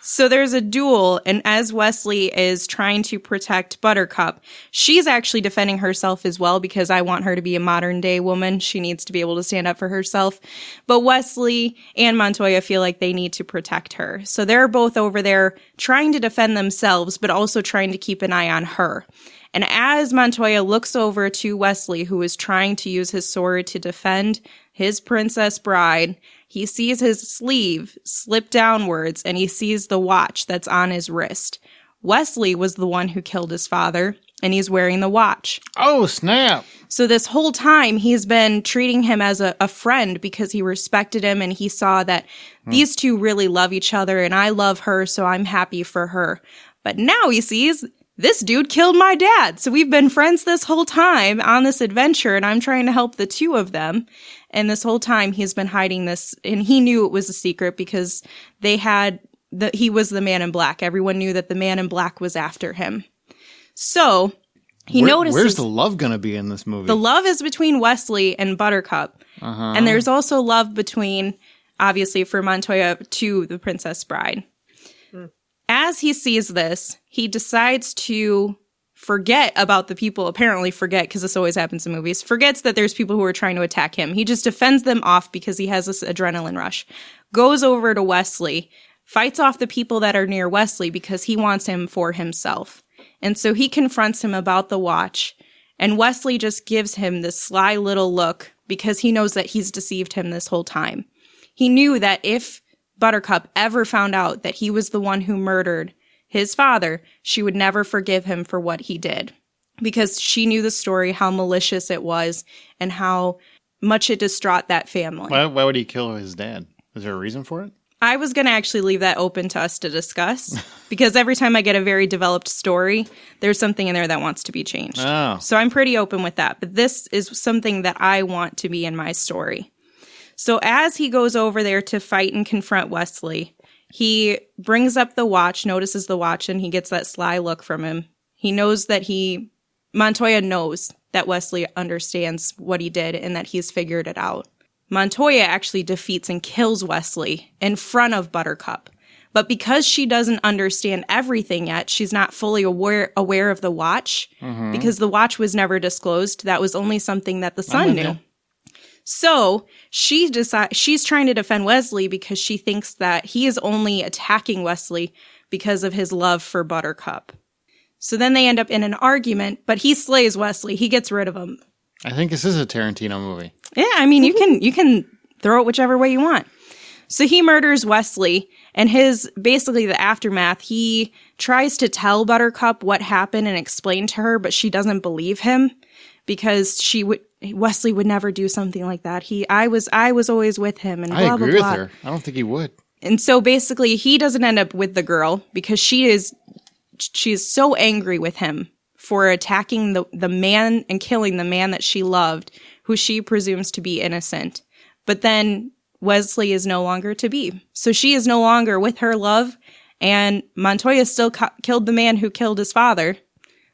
So there's a duel, and as Wesley is trying to protect Buttercup, she's actually defending herself as well because I want her to be a modern-day woman. She needs to be able to stand up for herself. But Wesley and Montoya feel like they need to protect her. So they're both over there trying to defend themselves, but also trying to keep an eye on her. And as Montoya looks over to Wesley, who is trying to use his sword to defend his princess bride, he sees his sleeve slip downwards, and he sees the watch that's on his wrist. Wesley was the one who killed his father, and he's wearing the watch. Oh, snap. So this whole time, he's been treating him as a friend because he respected him, and he saw that these two really love each other, and I love her, so I'm happy for her. But now he sees this dude killed my dad. So we've been friends this whole time on this adventure, and I'm trying to help the two of them. And this whole time he's been hiding this, and he knew it was a secret because he was the man in black. Everyone knew that the man in black was after him. So he notices. Where's the love going to be in this movie? The love is between Wesley and Buttercup. And there's also love between, obviously, for Montoya to the Princess Bride. As he sees this, he decides to forget about the people, apparently forget, because this always happens in movies, forgets that there's people who are trying to attack him. He just defends them off because he has this adrenaline rush. Goes over to Wesley, fights off the people that are near Wesley because he wants him for himself. And so he confronts him about the watch, and Wesley just gives him this sly little look because he knows that he's deceived him this whole time. He knew that if Buttercup ever found out that he was the one who murdered his father, she would never forgive him for what he did because she knew the story, how malicious it was, and how much it distraught that family. Why would he kill his dad? Is there a reason for it? I was going to actually leave that open to us to discuss because every time I get a very developed story, there's something in there that wants to be changed. Oh. So I'm pretty open with that. But this is something that I want to be in my story. So as he goes over there to fight and confront Wesley, he brings up the watch, notices the watch, and he gets that sly look from him. He knows that Montoya knows that Wesley understands what he did and that he's figured it out. Montoya actually defeats and kills Wesley in front of Buttercup. But because she doesn't understand everything yet, she's not fully aware of the watch because the watch was never disclosed. That was only something that the son knew. So she's trying to defend Wesley because she thinks that he is only attacking Wesley because of his love for Buttercup. So then they end up in an argument, but he slays Wesley. He gets rid of him. I think this is a Tarantino movie. Yeah, I mean, you can throw it whichever way you want. So he murders Wesley, and basically the aftermath, he tries to tell Buttercup what happened and explain to her, but she doesn't believe him because Wesley would never do something like that. I was always with him, and blah, blah, blah. I agree with her. I don't think he would. And so basically he doesn't end up with the girl because she is so angry with him for attacking the man and killing the man that she loved, who she presumes to be innocent. But then Wesley is no longer to be. So she is no longer with her love, and Montoya still killed the man who killed his father.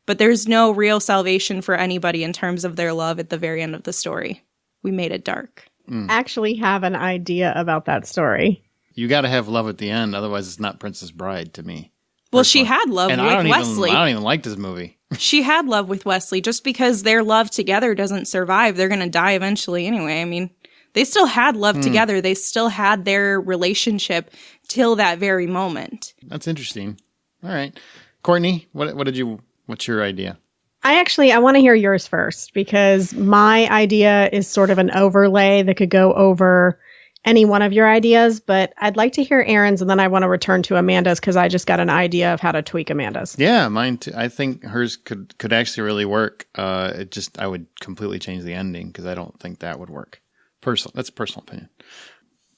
But there's no real salvation for anybody in terms of their love at the very end of the story. We made it dark. Actually have an idea about that story. You got to have love at the end, otherwise it's not Princess Bride to me. Well, she had love with Wesley. I don't even like this movie. She had love with Wesley. Just because their love together doesn't survive, they're going to die eventually anyway. I mean, they still had love together. They still had their relationship till that very moment. That's interesting. All right. Courtney, what's your idea? I want to hear yours first because my idea is sort of an overlay that could go over any one of your ideas, but I'd like to hear Aaron's, and then I want to return to Amanda's because I just got an idea of how to tweak Amanda's. Yeah, mine too. I think hers could actually really work. I would completely change the ending because I don't think that would work. That's a personal opinion.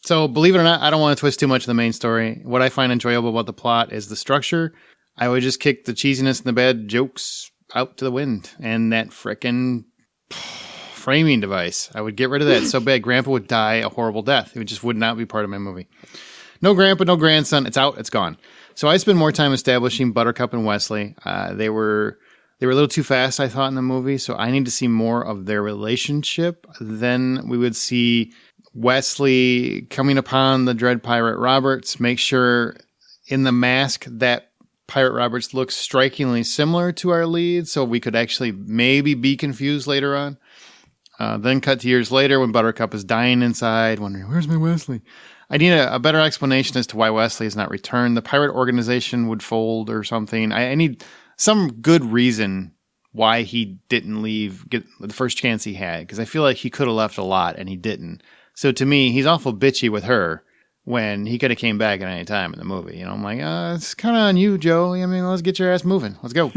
So believe it or not, I don't want to twist too much of the main story. What I find enjoyable about the plot is the structure. I would just kick the cheesiness and the bad jokes out to the wind. And that frickin' framing device, I would get rid of that so bad. Grandpa would die a horrible death. It just would not be part of my movie. No grandpa, no grandson. It's out. It's gone. So I spend more time establishing Buttercup and Wesley. They were a little too fast, I thought, in the movie. So I need to see more of their relationship. Then we would see Wesley coming upon the Dread Pirate Roberts, make sure in the mask that Pirate Roberts looks strikingly similar to our lead, so we could actually maybe be confused later on. Then cut to years later when Buttercup is dying inside, wondering, where's my Wesley? I need a better explanation as to why Wesley has not returned. The pirate organization would fold or something. I need some good reason why he didn't get the first chance he had, because I feel like he could have left a lot and he didn't. So to me, he's awful bitchy with her when he could have came back at any time in the movie. You know, I'm like, it's kind of on you, Joe. I mean, let's get your ass moving. Let's go.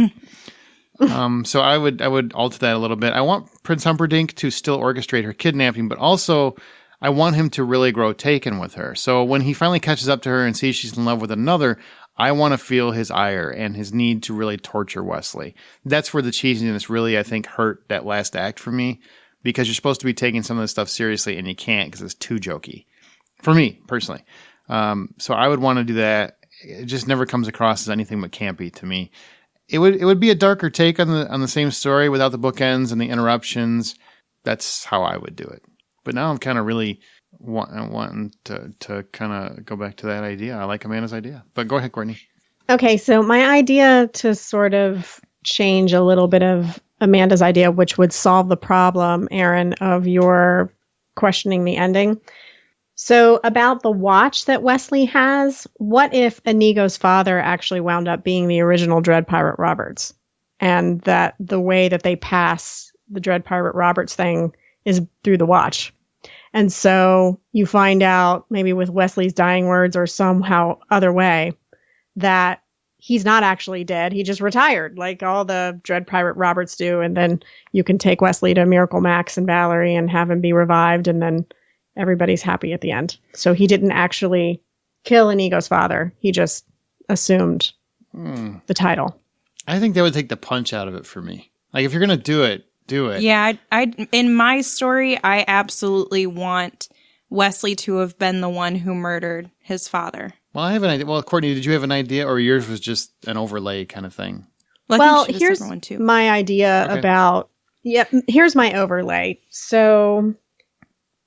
So I would alter that a little bit. I want Prince Humperdinck to still orchestrate her kidnapping, but also I want him to really grow taken with her. So when he finally catches up to her and sees she's in love with another, I want to feel his ire and his need to really torture Wesley. That's where the cheesiness really, I think, hurt that last act for me. Because you're supposed to be taking some of this stuff seriously and you can't because it's too jokey. For me, personally. So I would want to do that. It just never comes across as anything but campy to me. It would be a darker take on the same story without the bookends and the interruptions. That's how I would do it. But now I'm kind of really wanting to kind of go back to that idea. I like Amanda's idea. But go ahead, Courtney. Okay, so my idea to sort of change a little bit of Amanda's idea, which would solve the problem, Aaron, of your questioning the ending. So about the watch that Wesley has, what if Inigo's father actually wound up being the original Dread Pirate Roberts? And that the way that they pass the Dread Pirate Roberts thing is through the watch. And so you find out, maybe with Wesley's dying words or somehow other way, that he's not actually dead. He just retired, like all the Dread Pirate Roberts do. And then you can take Wesley to Miracle Max and Valerie and have him be revived. And then everybody's happy at the end. So he didn't actually kill Inigo's father. He just assumed the title. I think that would take the punch out of it for me. Like, if you're going to do it, do it. Yeah, I in my story, I absolutely want Wesley to have been the one who murdered his father. Well, I have an idea. Well, Courtney, did you have an idea, or yours was just an overlay kind of thing? Well, here's my idea about, here's my overlay. So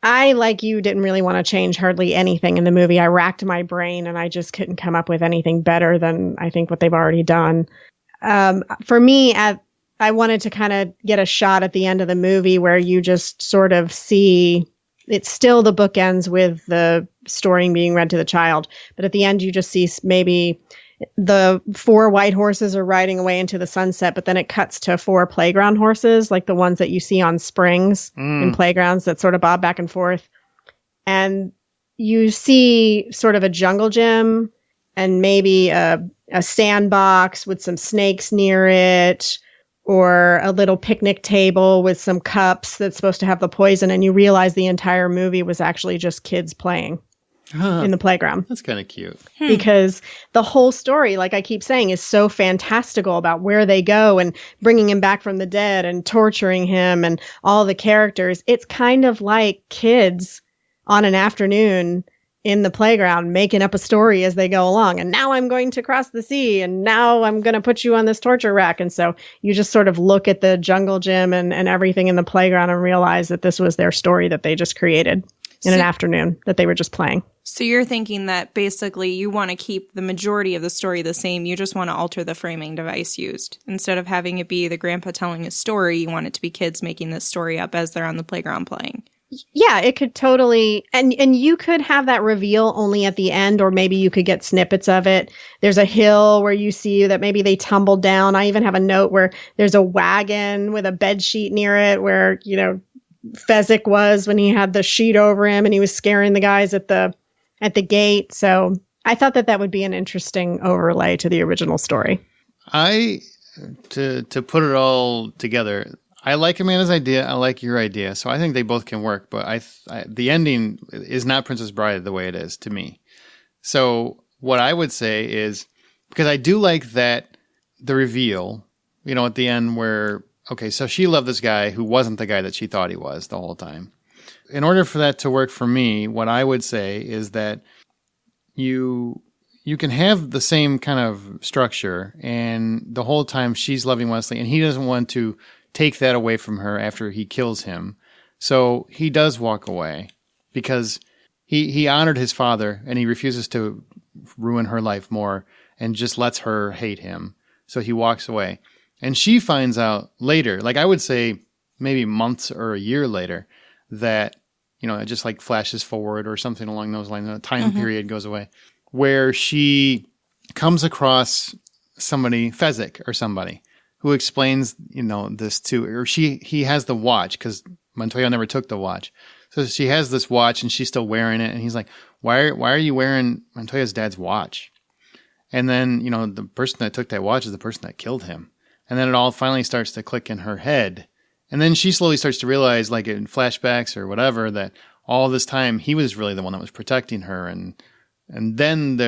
I, like you, didn't really want to change hardly anything in the movie. I racked my brain and I just couldn't come up with anything better than I think what they've already done. For me, I wanted to kind of get a shot at the end of the movie where you just sort of see, it's still the bookends with the story being read to the child. But at the end, you just see maybe the 4 white horses are riding away into the sunset, but then it cuts to 4 playground horses, like the ones that you see on springs in playgrounds that sort of bob back and forth. And you see sort of a jungle gym and maybe a sandbox with some snakes near it, or a little picnic table with some cups that's supposed to have the poison. And you realize the entire movie was actually just kids playing in the playground. That's kind of cute. Because the whole story, like I keep saying, is so fantastical about where they go and bringing him back from the dead and torturing him and all the characters. It's kind of like kids on an afternoon in the playground making up a story as they go along. And now I'm going to cross the sea, and now I'm going to put you on this torture rack. And so you just sort of look at the jungle gym and everything in the playground and realize that this was their story that they just created in an afternoon that they were just playing. So you're thinking that basically you want to keep the majority of the story the same. You just want to alter the framing device used. Instead of having it be the grandpa telling a story, you want it to be kids making this story up as they're on the playground playing. Yeah, it could totally, and you could have that reveal only at the end, or maybe you could get snippets of it. There's a hill where you see that maybe they tumbled down. I even have a note where there's a wagon with a bed sheet near it where, Fezzik was when he had the sheet over him and he was scaring the guys at the gate. So I thought that would be an interesting overlay to the original story. To put it all together, I like Amanda's idea. I like your idea. So I think they both can work. But the ending is not Princess Bride the way it is to me. So what I would say is, because I do like that the reveal, at the end where, okay, so she loved this guy who wasn't the guy that she thought he was the whole time. In order for that to work for me, what I would say is that you can have the same kind of structure, and the whole time she's loving Wesley, and he doesn't want to take that away from her after he kills him. So he does walk away because he honored his father, and he refuses to ruin her life more and just lets her hate him. So he walks away. And she finds out later, like I would say maybe months or a year later, that, it just like flashes forward or something along those lines. A time period goes away where she comes across somebody, Fezzik or somebody, who explains, this to her. He has the watch because Montoya never took the watch. So she has this watch and she's still wearing it. And he's like, why are you wearing Montoya's dad's watch? And then, the person that took that watch is the person that killed him. And then it all finally starts to click in her head. And then she slowly starts to realize, like in flashbacks or whatever, that all this time he was really the one that was protecting her. And then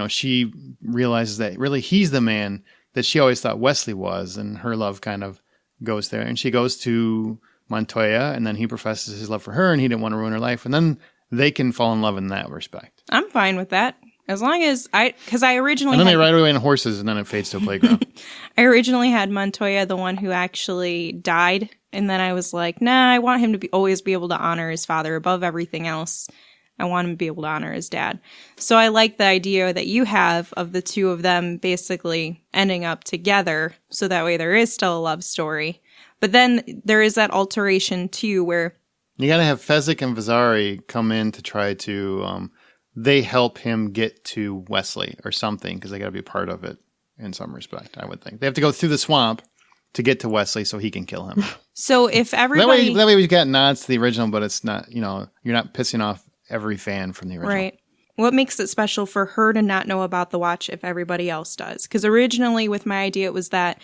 she realizes that really he's the man that she always thought Wesley was. And her love kind of goes there. And she goes to Montoya, and then he professes his love for her, and he didn't want to ruin her life. And then they can fall in love in that respect. I'm fine with that. As long as because I originally and then they ride away on horses, and then it fades to a playground. I originally had Montoya, the one who actually died, and then I was like, nah, I want him to always be able to honor his father above everything else. I want him to be able to honor his dad. So I like the idea that you have of the two of them basically ending up together, so that way there is still a love story. But then there is that alteration too, where you got to have Fezzik and Vasari come in to try to. They help him get to Wesley or something because they got to be part of it in some respect, I would think. They have to go through the swamp to get to Wesley so he can kill him. So if everybody... That way we've got nods to the original, but it's not, you're not pissing off every fan from the original. Right. What makes it special for her to not know about the watch if everybody else does? Because originally with my idea, it was that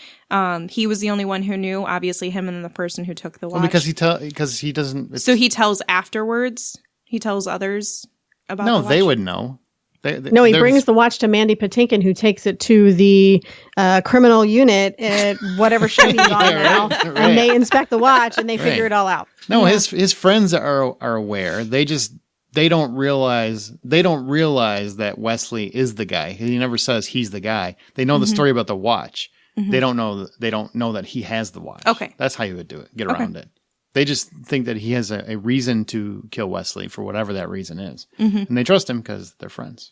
he was the only one who knew, obviously him and the person who took the watch. Well, because he doesn't... So he tells afterwards? He tells others... about no, the watch? they would know. No, he brings the watch to Mandy Patinkin, who takes it to the criminal unit at whatever show he's on now, right. and they inspect the watch and they figure it all out. No, his friends are aware. They don't realize that Wesley is the guy. He never says he's the guy. They know the story about the watch. They don't know that he has the watch. Okay, that's how you would do it. Get around it. They just think that he has a reason to kill Wesley for whatever that reason is. And they trust him because they're friends.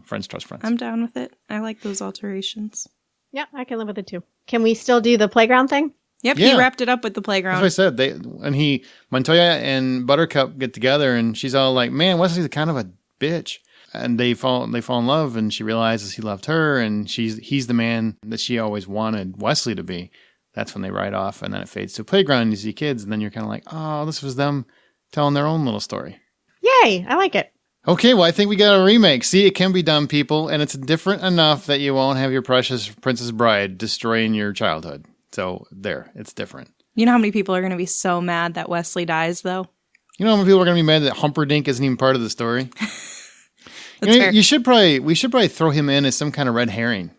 Friends trust friends. I'm down with it. I like those alterations. Yeah, I can live with it too. Can we still do the playground thing? Yep, yeah. He wrapped it up with the playground. That's what I said. Montoya and Buttercup get together, and she's all like, man, Wesley's kind of a bitch. And they fall in love, and she realizes he loved her, and he's the man that she always wanted Wesley to be. That's when they ride off, and then it fades to a playground, and you see kids, and then you're kind of like, oh, this was them telling their own little story. Yay, I like it. Okay, well, I think we got a remake. See, it can be done, people, and it's different enough that you won't have your precious Princess Bride destroying your childhood. So there, it's different. You know how many people are going to be so mad that Wesley dies, though? You know how many people are going to be mad that Humperdinck isn't even part of the story? Fair. We should probably throw him in as some kind of red herring.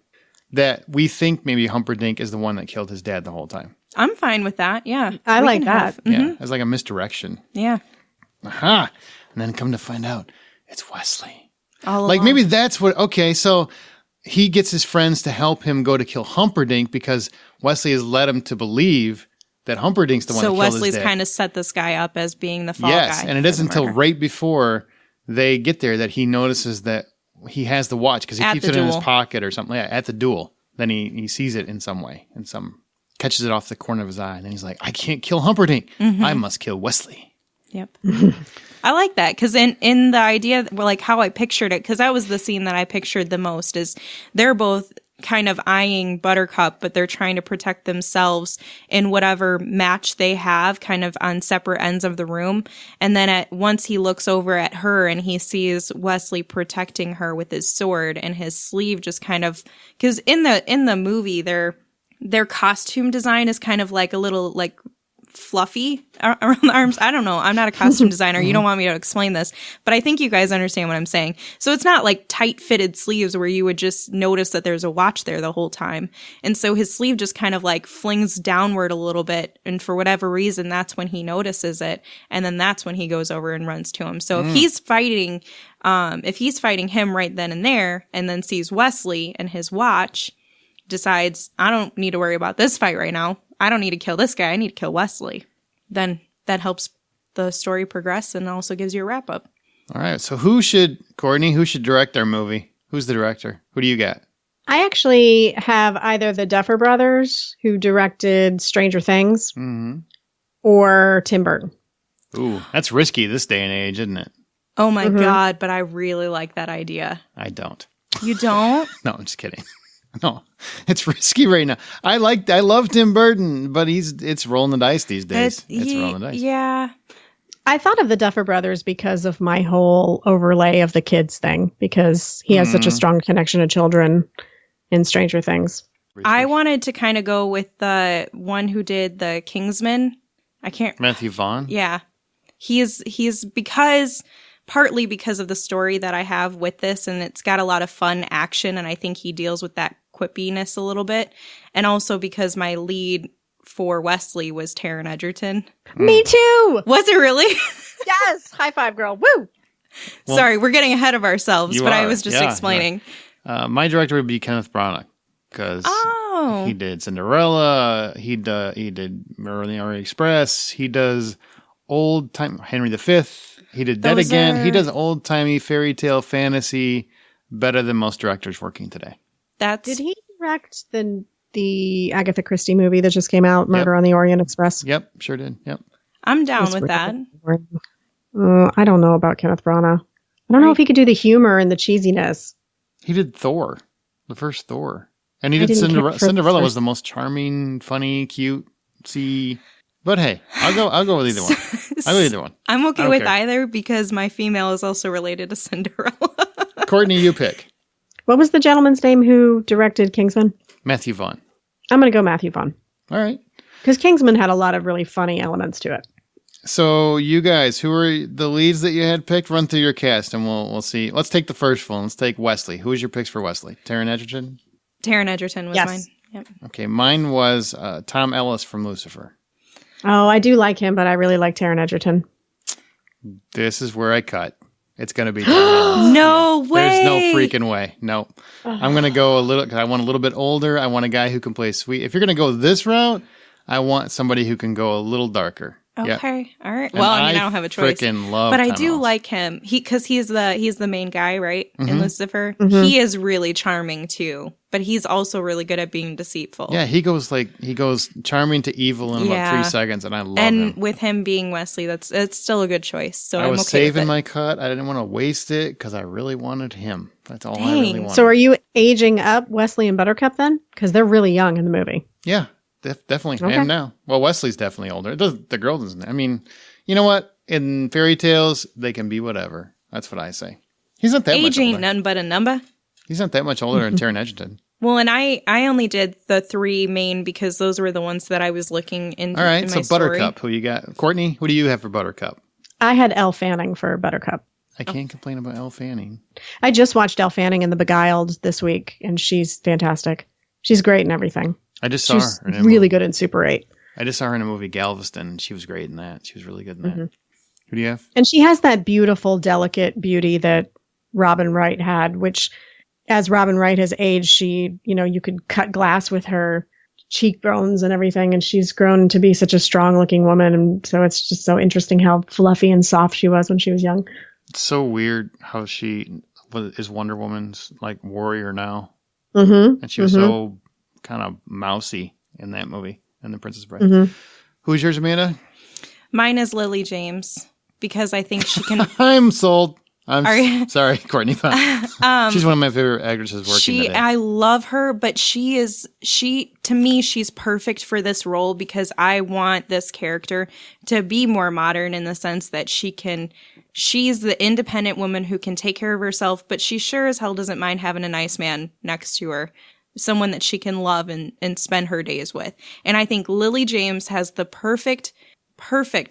That we think maybe Humperdinck is the one that killed his dad the whole time. I'm fine with that, yeah. I like that. Yeah, it's like a misdirection. Yeah. Aha! And then come to find out, it's Wesley. All like along. Maybe that's what, okay, so he gets his friends to help him go to kill Humperdinck because Wesley has led him to believe that Humperdinck's the one that killed Wesley's his dad. So Wesley's kind of set this guy up as being the fall guy. Yes, and it isn't until right before they get there that he notices that he has the watch because he keeps it in his pocket or something. Yeah, at the duel. Then he sees it in some way, catches it off the corner of his eye, and then he's like, I can't kill Humperdinck. I must kill Wesley. Yep. I like that because in the idea, like how I pictured it, because that was the scene that I pictured the most, is they're both kind of eyeing Buttercup, but they're trying to protect themselves in whatever match they have, kind of on separate ends of the room. And then once he looks over at her and he sees Wesley protecting her with his sword, and his sleeve just kind of, because in the movie their costume design is kind of like a little like fluffy around the arms. I don't know. I'm not a costume designer. You don't want me to explain this, but I think you guys understand what I'm saying. So it's not like tight fitted sleeves where you would just notice that there's a watch there the whole time. And so his sleeve just kind of like flings downward a little bit. And for whatever reason, that's when he notices it. And then that's when he goes over and runs to him. So if he's fighting him right then and there, and then sees Wesley and his watch, decides, I don't need to worry about this fight right now. I don't need to kill this guy. I need to kill Wesley. Then that helps the story progress and also gives you a wrap up. All right. So Courtney, who should direct our movie? Who's the director? Who do you got? I actually have either the Duffer Brothers, who directed Stranger Things, or Tim Burton. Ooh, that's risky this day and age, isn't it? Oh my God, but I really like that idea. I don't. You don't? No, I'm just kidding. No, it's risky right now. I love Tim Burton, but it's rolling the dice these days. It's rolling the dice. Yeah. I thought of the Duffer Brothers because of my whole overlay of the kids thing, because he has such a strong connection to children in Stranger Things. I wanted to kind of go with the one who did the Kingsman. Matthew Vaughn? Yeah. He's partly because of the story that I have with this, and it's got a lot of fun action, and I think he deals with that quippiness a little bit. And also because my lead for Wesley was Taron Egerton. Me too! Was it really? Yes! High five, girl. Woo! Well, sorry, we're getting ahead of ourselves, but I was just explaining. My director would be Kenneth Branagh, because he did Cinderella, he did Orient Express, he does old time Henry V, he did Dead Again. He does old timey fairy tale fantasy better than most directors working today. Did he direct the Agatha Christie movie that just came out, Murder on the Orient Express? Yep, sure did. Yep. I'm down with that. I don't know about Kenneth Branagh. I don't know if he could do the humor and the cheesiness. He did Thor, the first Thor. And he did Cinderella. Cinderella was the most charming, funny, cutesy. But hey, I'll go with either one. I'll go with either one. I'm okay with either because my female is also related to Cinderella. Courtney, you pick. What was the gentleman's name who directed Kingsman? Matthew Vaughn. I'm going to go Matthew Vaughn. All right. Because Kingsman had a lot of really funny elements to it. So you guys, who are the leads that you had picked? Run through your cast and we'll see. Let's take the first one. Let's take Wesley. Who was your picks for Wesley? Taron Egerton? Taron Egerton was mine. Yep. Okay, mine was Tom Ellis from Lucifer. Oh, I do like him, but I really like Taron Egerton. This is where I cut. It's going to be Tom Ellis. No way. There's no freaking way. No. I'm going to go because I want a little bit older. I want a guy who can play sweet. If you're going to go this route, I want somebody who can go a little darker. Okay. Yep. All right. Well, I don't have a choice. Freaking love but I Tom do Ellis. like him. Because he's the main guy, right? In Lucifer. He is really charming too. But he's also really good at being deceitful. Yeah, he goes charming to evil in about 3 seconds, and I love him. And with him being Wesley, it's still a good choice. So I was okay saving with it. my cut. I didn't want to waste it because I really wanted him. That's all I really wanted. So are you aging up Wesley and Buttercup then? Because they're really young in the movie. Yeah, definitely. I am now. Well, Wesley's definitely older. The girl doesn't. I mean, you know what? In fairy tales, they can be whatever. That's what I say. He's not that much Age ain't older. none but a number. He's not that much older than Taron Egerton. Well, and I only did the 3 main because those were the ones that I was looking into. All right, in so my Buttercup, story. who you got? Courtney, what do you have for Buttercup? I had Elle Fanning for Buttercup. I can't complain about Elle Fanning. I just watched Elle Fanning in The Beguiled this week, and she's fantastic. She's great in everything. I just saw She's her. really good in Super 8. I just saw her in a movie, Galveston, and she was great in that. She was really good in that. Who do you have? And she has that beautiful, delicate beauty that Robin Wright had, which, as Robin Wright has aged, she, you could cut glass with her cheekbones and everything, and she's grown to be such a strong-looking woman, and so it's just so interesting how fluffy and soft she was when she was young. It's so weird how she is Wonder Woman's warrior now. And she was so kind of mousy in that movie, in The Princess Bride. Who's yours, Amanda? Mine is Lily James because I think she can. I'm sold. I'm sorry, Courtney. She's one of my favorite actresses working today. I love her, but to me, she's perfect for this role because I want this character to be more modern in the sense that she's the independent woman who can take care of herself, but she sure as hell doesn't mind having a nice man next to her, someone that she can love and spend her days with. And I think Lily James has the perfect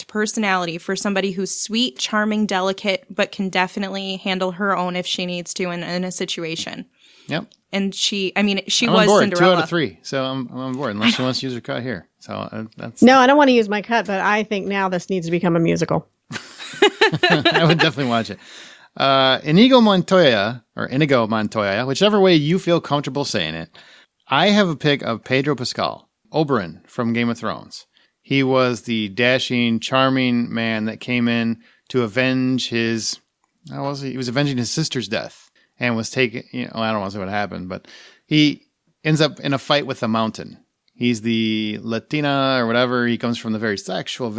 personality for somebody who's sweet, charming, delicate, but can definitely handle her own if she needs to in a situation. Yep. And she was board, Cinderella. 2 out of 3. So I'm on board, unless she wants to use her cut here. So that's... No, I don't want to use my cut, but I think now this needs to become a musical. I would definitely watch it. Inigo Montoya, whichever way you feel comfortable saying it. I have a pick of Pedro Pascal, Oberyn from Game of Thrones. He was the dashing, charming man that came in to avenge his... He was avenging his sister's death and was taken... I don't want to say what happened, but he ends up in a fight with a mountain. He's the Latina or whatever. He comes from the very sexual,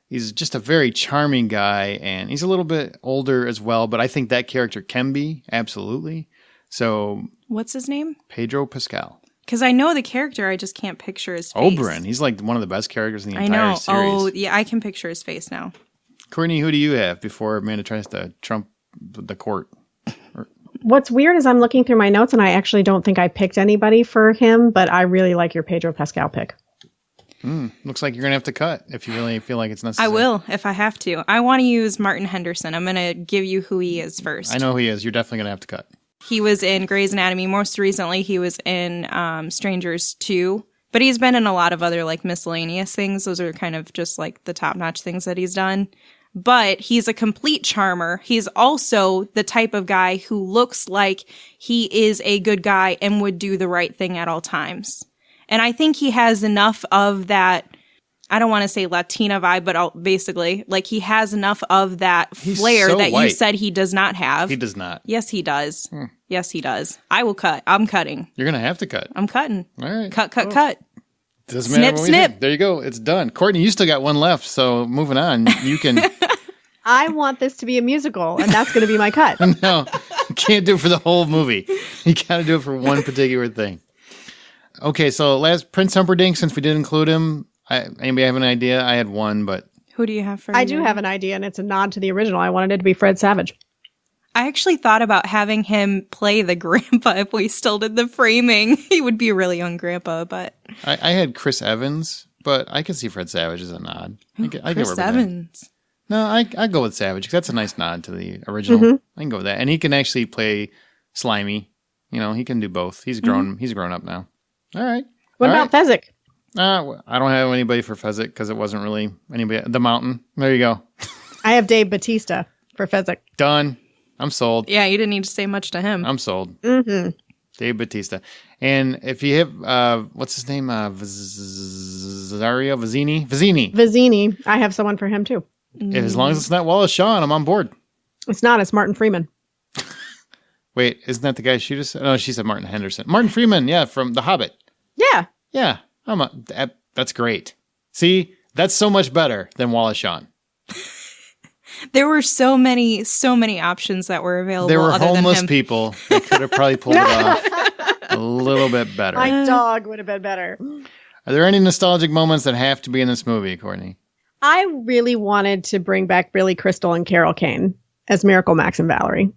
He's just a very charming guy, and he's a little bit older as well, but I think that character can be, absolutely. So... What's his name? Pedro Pascal. Because I know the character, I just can't picture his face. Oberyn. He's like one of the best characters in the entire series. Oh, yeah, I can picture his face now. Courtney, who do you have before Amanda tries to trump the court? What's weird is I'm looking through my notes, and I actually don't think I picked anybody for him, but I really like your Pedro Pascal pick. Looks like you're going to have to cut if you really feel like it's necessary. I will, if I have to. I want to use Martin Henderson. I'm going to give you who he is first. I know who he is. You're definitely going to have to cut. He was in Grey's Anatomy. Most recently, he was in Strangers 2. But he's been in a lot of other like miscellaneous things. Those are kind of just like the top-notch things that he's done. But he's a complete charmer. He's also the type of guy who looks like he is a good guy and would do the right thing at all times. And I think he has enough of that, I don't want to say Latina vibe, but basically, like he has enough of that flair that white. You said he does not have. He does not. Yes, he does. Yes, he does. I will cut. I'm cutting. You're going to have to cut. I'm cutting. All right. Cut. Doesn't matter snip. There you go. It's done. Courtney, you still got one left, so moving on. You can... I want this to be a musical, and that's going to be my cut. No, you can't do it for the whole movie. You got to do it for one particular thing. Okay, so last Prince Humperdinck, since we did include him, anybody have an idea? I had one, but... Who do you have for I do have an idea, and it's a nod to the original. I wanted it to be Fred Savage. I actually thought about having him play the grandpa if we still did the framing. He would be a really young grandpa, but... I had Chris Evans, but I could see Fred Savage as a nod. Chris Evans? No, I go with Savage, because that's a nice nod to the original. Mm-hmm. I can go with that. And he can actually play Slimy. He can do both. He's grown up now. All right. What about Fezzik? I don't have anybody for Fezzik because it wasn't really anybody. The Mountain. There you go. I have Dave Bautista for Fezzik. Done. I'm sold. Yeah, you didn't need to say much to him. I'm sold. Mm-hmm. Dave Bautista. And if you have, what's his name? Vazario? Vizzini. I have someone for him too. As long as it's not Wallace Shawn, I'm on board. It's not. It's Martin Freeman. Wait, isn't that the guy she just said? No, she said Martin Henderson. Martin Freeman, yeah, from The Hobbit. Yeah. Yeah. That's great. See, that's so much better than Wallace Shawn. There were so many options that were available. There were other homeless than him. people that could have probably pulled it off a little bit better. My dog would have been better. Are there any nostalgic moments that have to be in this movie, Courtney? I really wanted to bring back Billy Crystal and Carol Kane as Miracle Max and Valerie.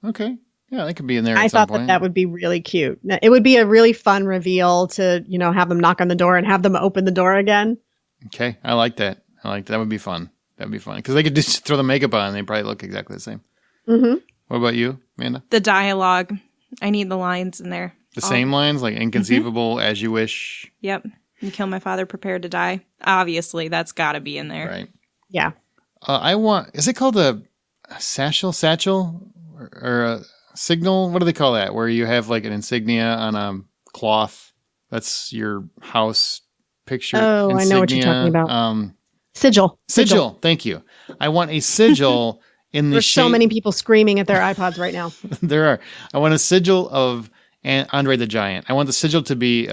Okay. Yeah, they could be in there. I thought that would be really cute. It would be a really fun reveal to, have them knock on the door and have them open the door again. Okay, I like that. That would be fun. That would be fun because they could just throw the makeup on and they probably look exactly the same. Mm-hmm. What about you, Amanda? The dialogue. I need the lines in there. The same lines, like inconceivable, as you wish. Yep. You kill my father, prepare to die. Obviously, that's got to be in there. Right. Yeah. Is it called a satchel, or a signal? What do they call that? Where you have like an insignia on a cloth. That's your house picture. Oh, insignia. I know what you're talking about. Sigil. Thank you. I want a sigil in the There's shape. so many people screaming at their iPods right now. There are. I want a sigil of Andre the Giant. I want the sigil to be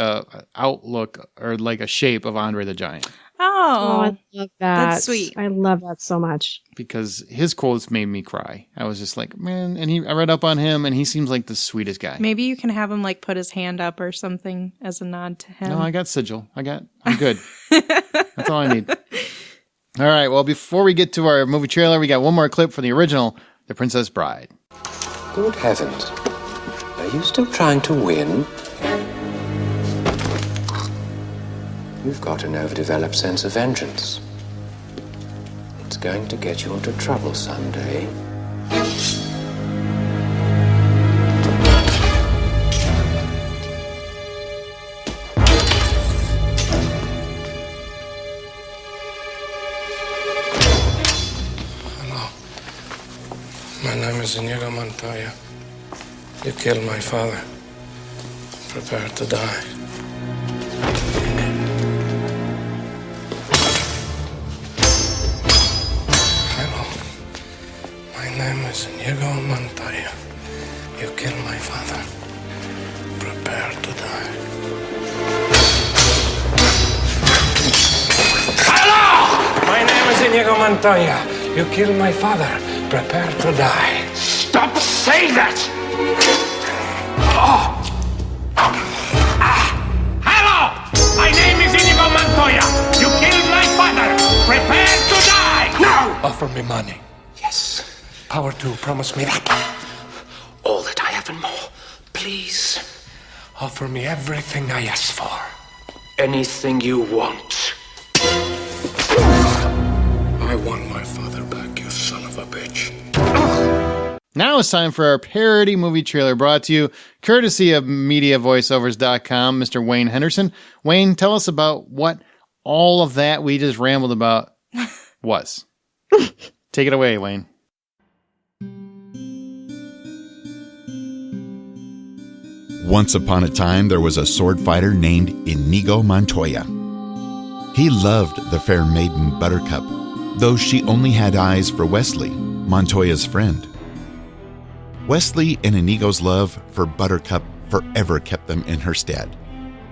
outlook or like a shape of Andre the Giant. Oh, I love that. That's sweet. I love that so much. Because his quotes made me cry. I was just like, man, and I read up on him, and he seems like the sweetest guy. Maybe you can have him like put his hand up or something as a nod to him. No, I got sigil. I'm good. That's all I need. All right, well, before we get to our movie trailer, we got one more clip from the original, The Princess Bride. Good heavens. Are you still trying to win? You've got an overdeveloped sense of vengeance. It's going to get you into trouble someday. Hello. My name is Inigo Montoya. You killed my father. Prepare to die. My name is Inigo Montoya. You killed my father. Prepare to die. Hello! My name is Inigo Montoya. You killed my father. Prepare to die. Stop saying that! Oh. Hello! My name is Inigo Montoya. You killed my father. Prepare to die! Now! Offer me money. Yes. Power to promise me that. All that I have and more. Please. Offer me everything I ask for. Anything you want. I want my father back, you son of a bitch. Now it's time for our parody movie trailer brought to you courtesy of MediaVoiceovers.com, Mr. Wayne Henderson. Wayne, tell us about what all of that we just rambled about was. Take it away, Wayne. Once upon a time, there was a sword fighter named Inigo Montoya. He loved the fair maiden Buttercup, though she only had eyes for Wesley, Montoya's friend. Wesley and Inigo's love for Buttercup forever kept them in her stead,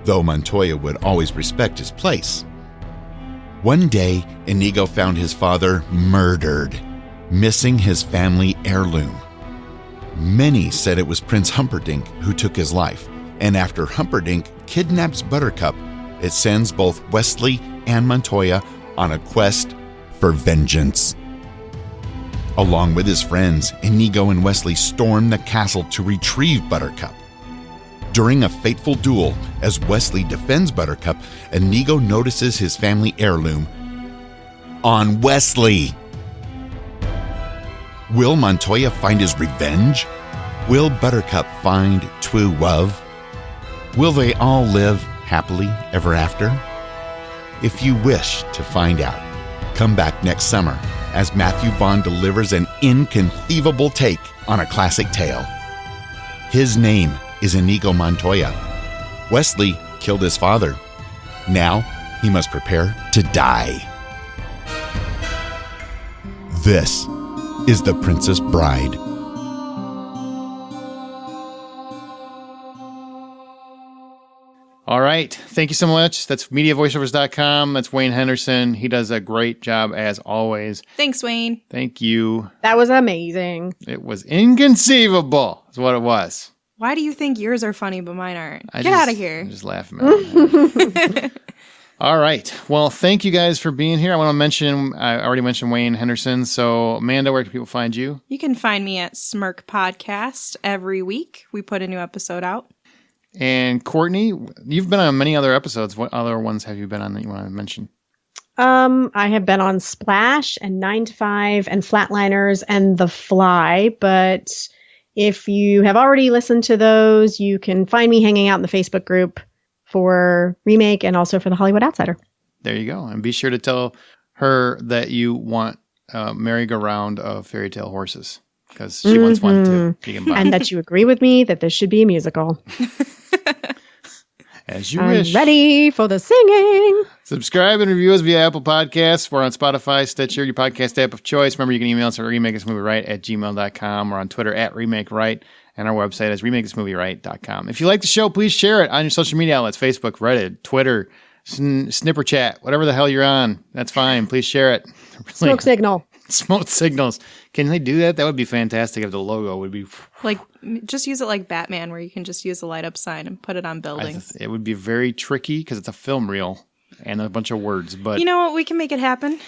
though Montoya would always respect his place. One day, Inigo found his father murdered, missing his family heirloom. Many said it was Prince Humperdinck who took his life, and after Humperdinck kidnaps Buttercup, it sends both Wesley and Montoya on a quest for vengeance. Along with his friends, Inigo and Wesley storm the castle to retrieve Buttercup. During a fateful duel, as Wesley defends Buttercup, Inigo notices his family heirloom on Wesley. Will Montoya find his revenge? Will Buttercup find true love? Will they all live happily ever after? If you wish to find out, come back next summer as Matthew Vaughn delivers an inconceivable take on a classic tale. His name is Inigo Montoya. Wesley killed his father. Now he must prepare to die. This is The Princess Bride. All right. Thank you so much. That's MediaVoiceovers.com. That's Wayne Henderson. He does a great job as always. Thanks, Wayne. Thank you. That was amazing. It was inconceivable is what it was. Why do you think yours are funny but mine aren't? Get out of here. I'm just laughing at it. All right. Well, thank you guys for being here. I already mentioned Wayne Henderson. So, Amanda, where can people find you? You can find me at Smirk Podcast every week. We put a new episode out. And Courtney, you've been on many other episodes. What other ones have you been on that you want to mention? I have been on Splash and 9 to 5 and Flatliners and The Fly. But if you have already listened to those, you can find me hanging out in the Facebook group for Remake and also for the Hollywood Outsider. There you go. And be sure to tell her that you want a merry-go-round of fairy tale horses because she wants one too. And that you agree with me that this should be a musical. As you I'm wish. ready for the singing. Subscribe and review us via Apple Podcasts. We're on Spotify, Stitcher, your podcast app of choice. Remember, you can email us at remakeismovieright@gmail.com. We're on Twitter at remakeRight. And our website is remakeismovieright.com. If you like the show, please share it on your social media outlets, Facebook, Reddit, Twitter, snipper chat, whatever the hell you're on. That's fine. Please share it. Really. Smoke signal. Smoke signals. Can they do that? That would be fantastic if the logo would be... Like, just use it like Batman, where you can just use the light up sign and put it on buildings. It would be very tricky because it's a film reel and a bunch of words. But you know what? We can make it happen.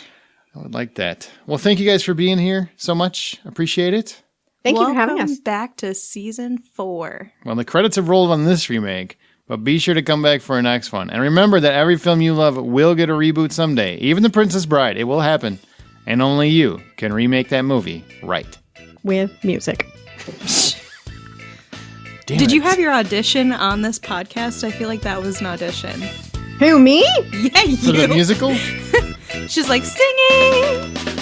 I would like that. Well, thank you guys for being here so much. Appreciate it. Thank you for having us. Welcome back to season 4. Well, the credits have rolled on this remake, but be sure to come back for our next one. And remember that every film you love will get a reboot someday. Even The Princess Bride. It will happen. And only you can remake that movie right. With music. Did you have your audition on this podcast? I feel like that was an audition. Who, me? Yeah, you. For the musical? She's like, singing!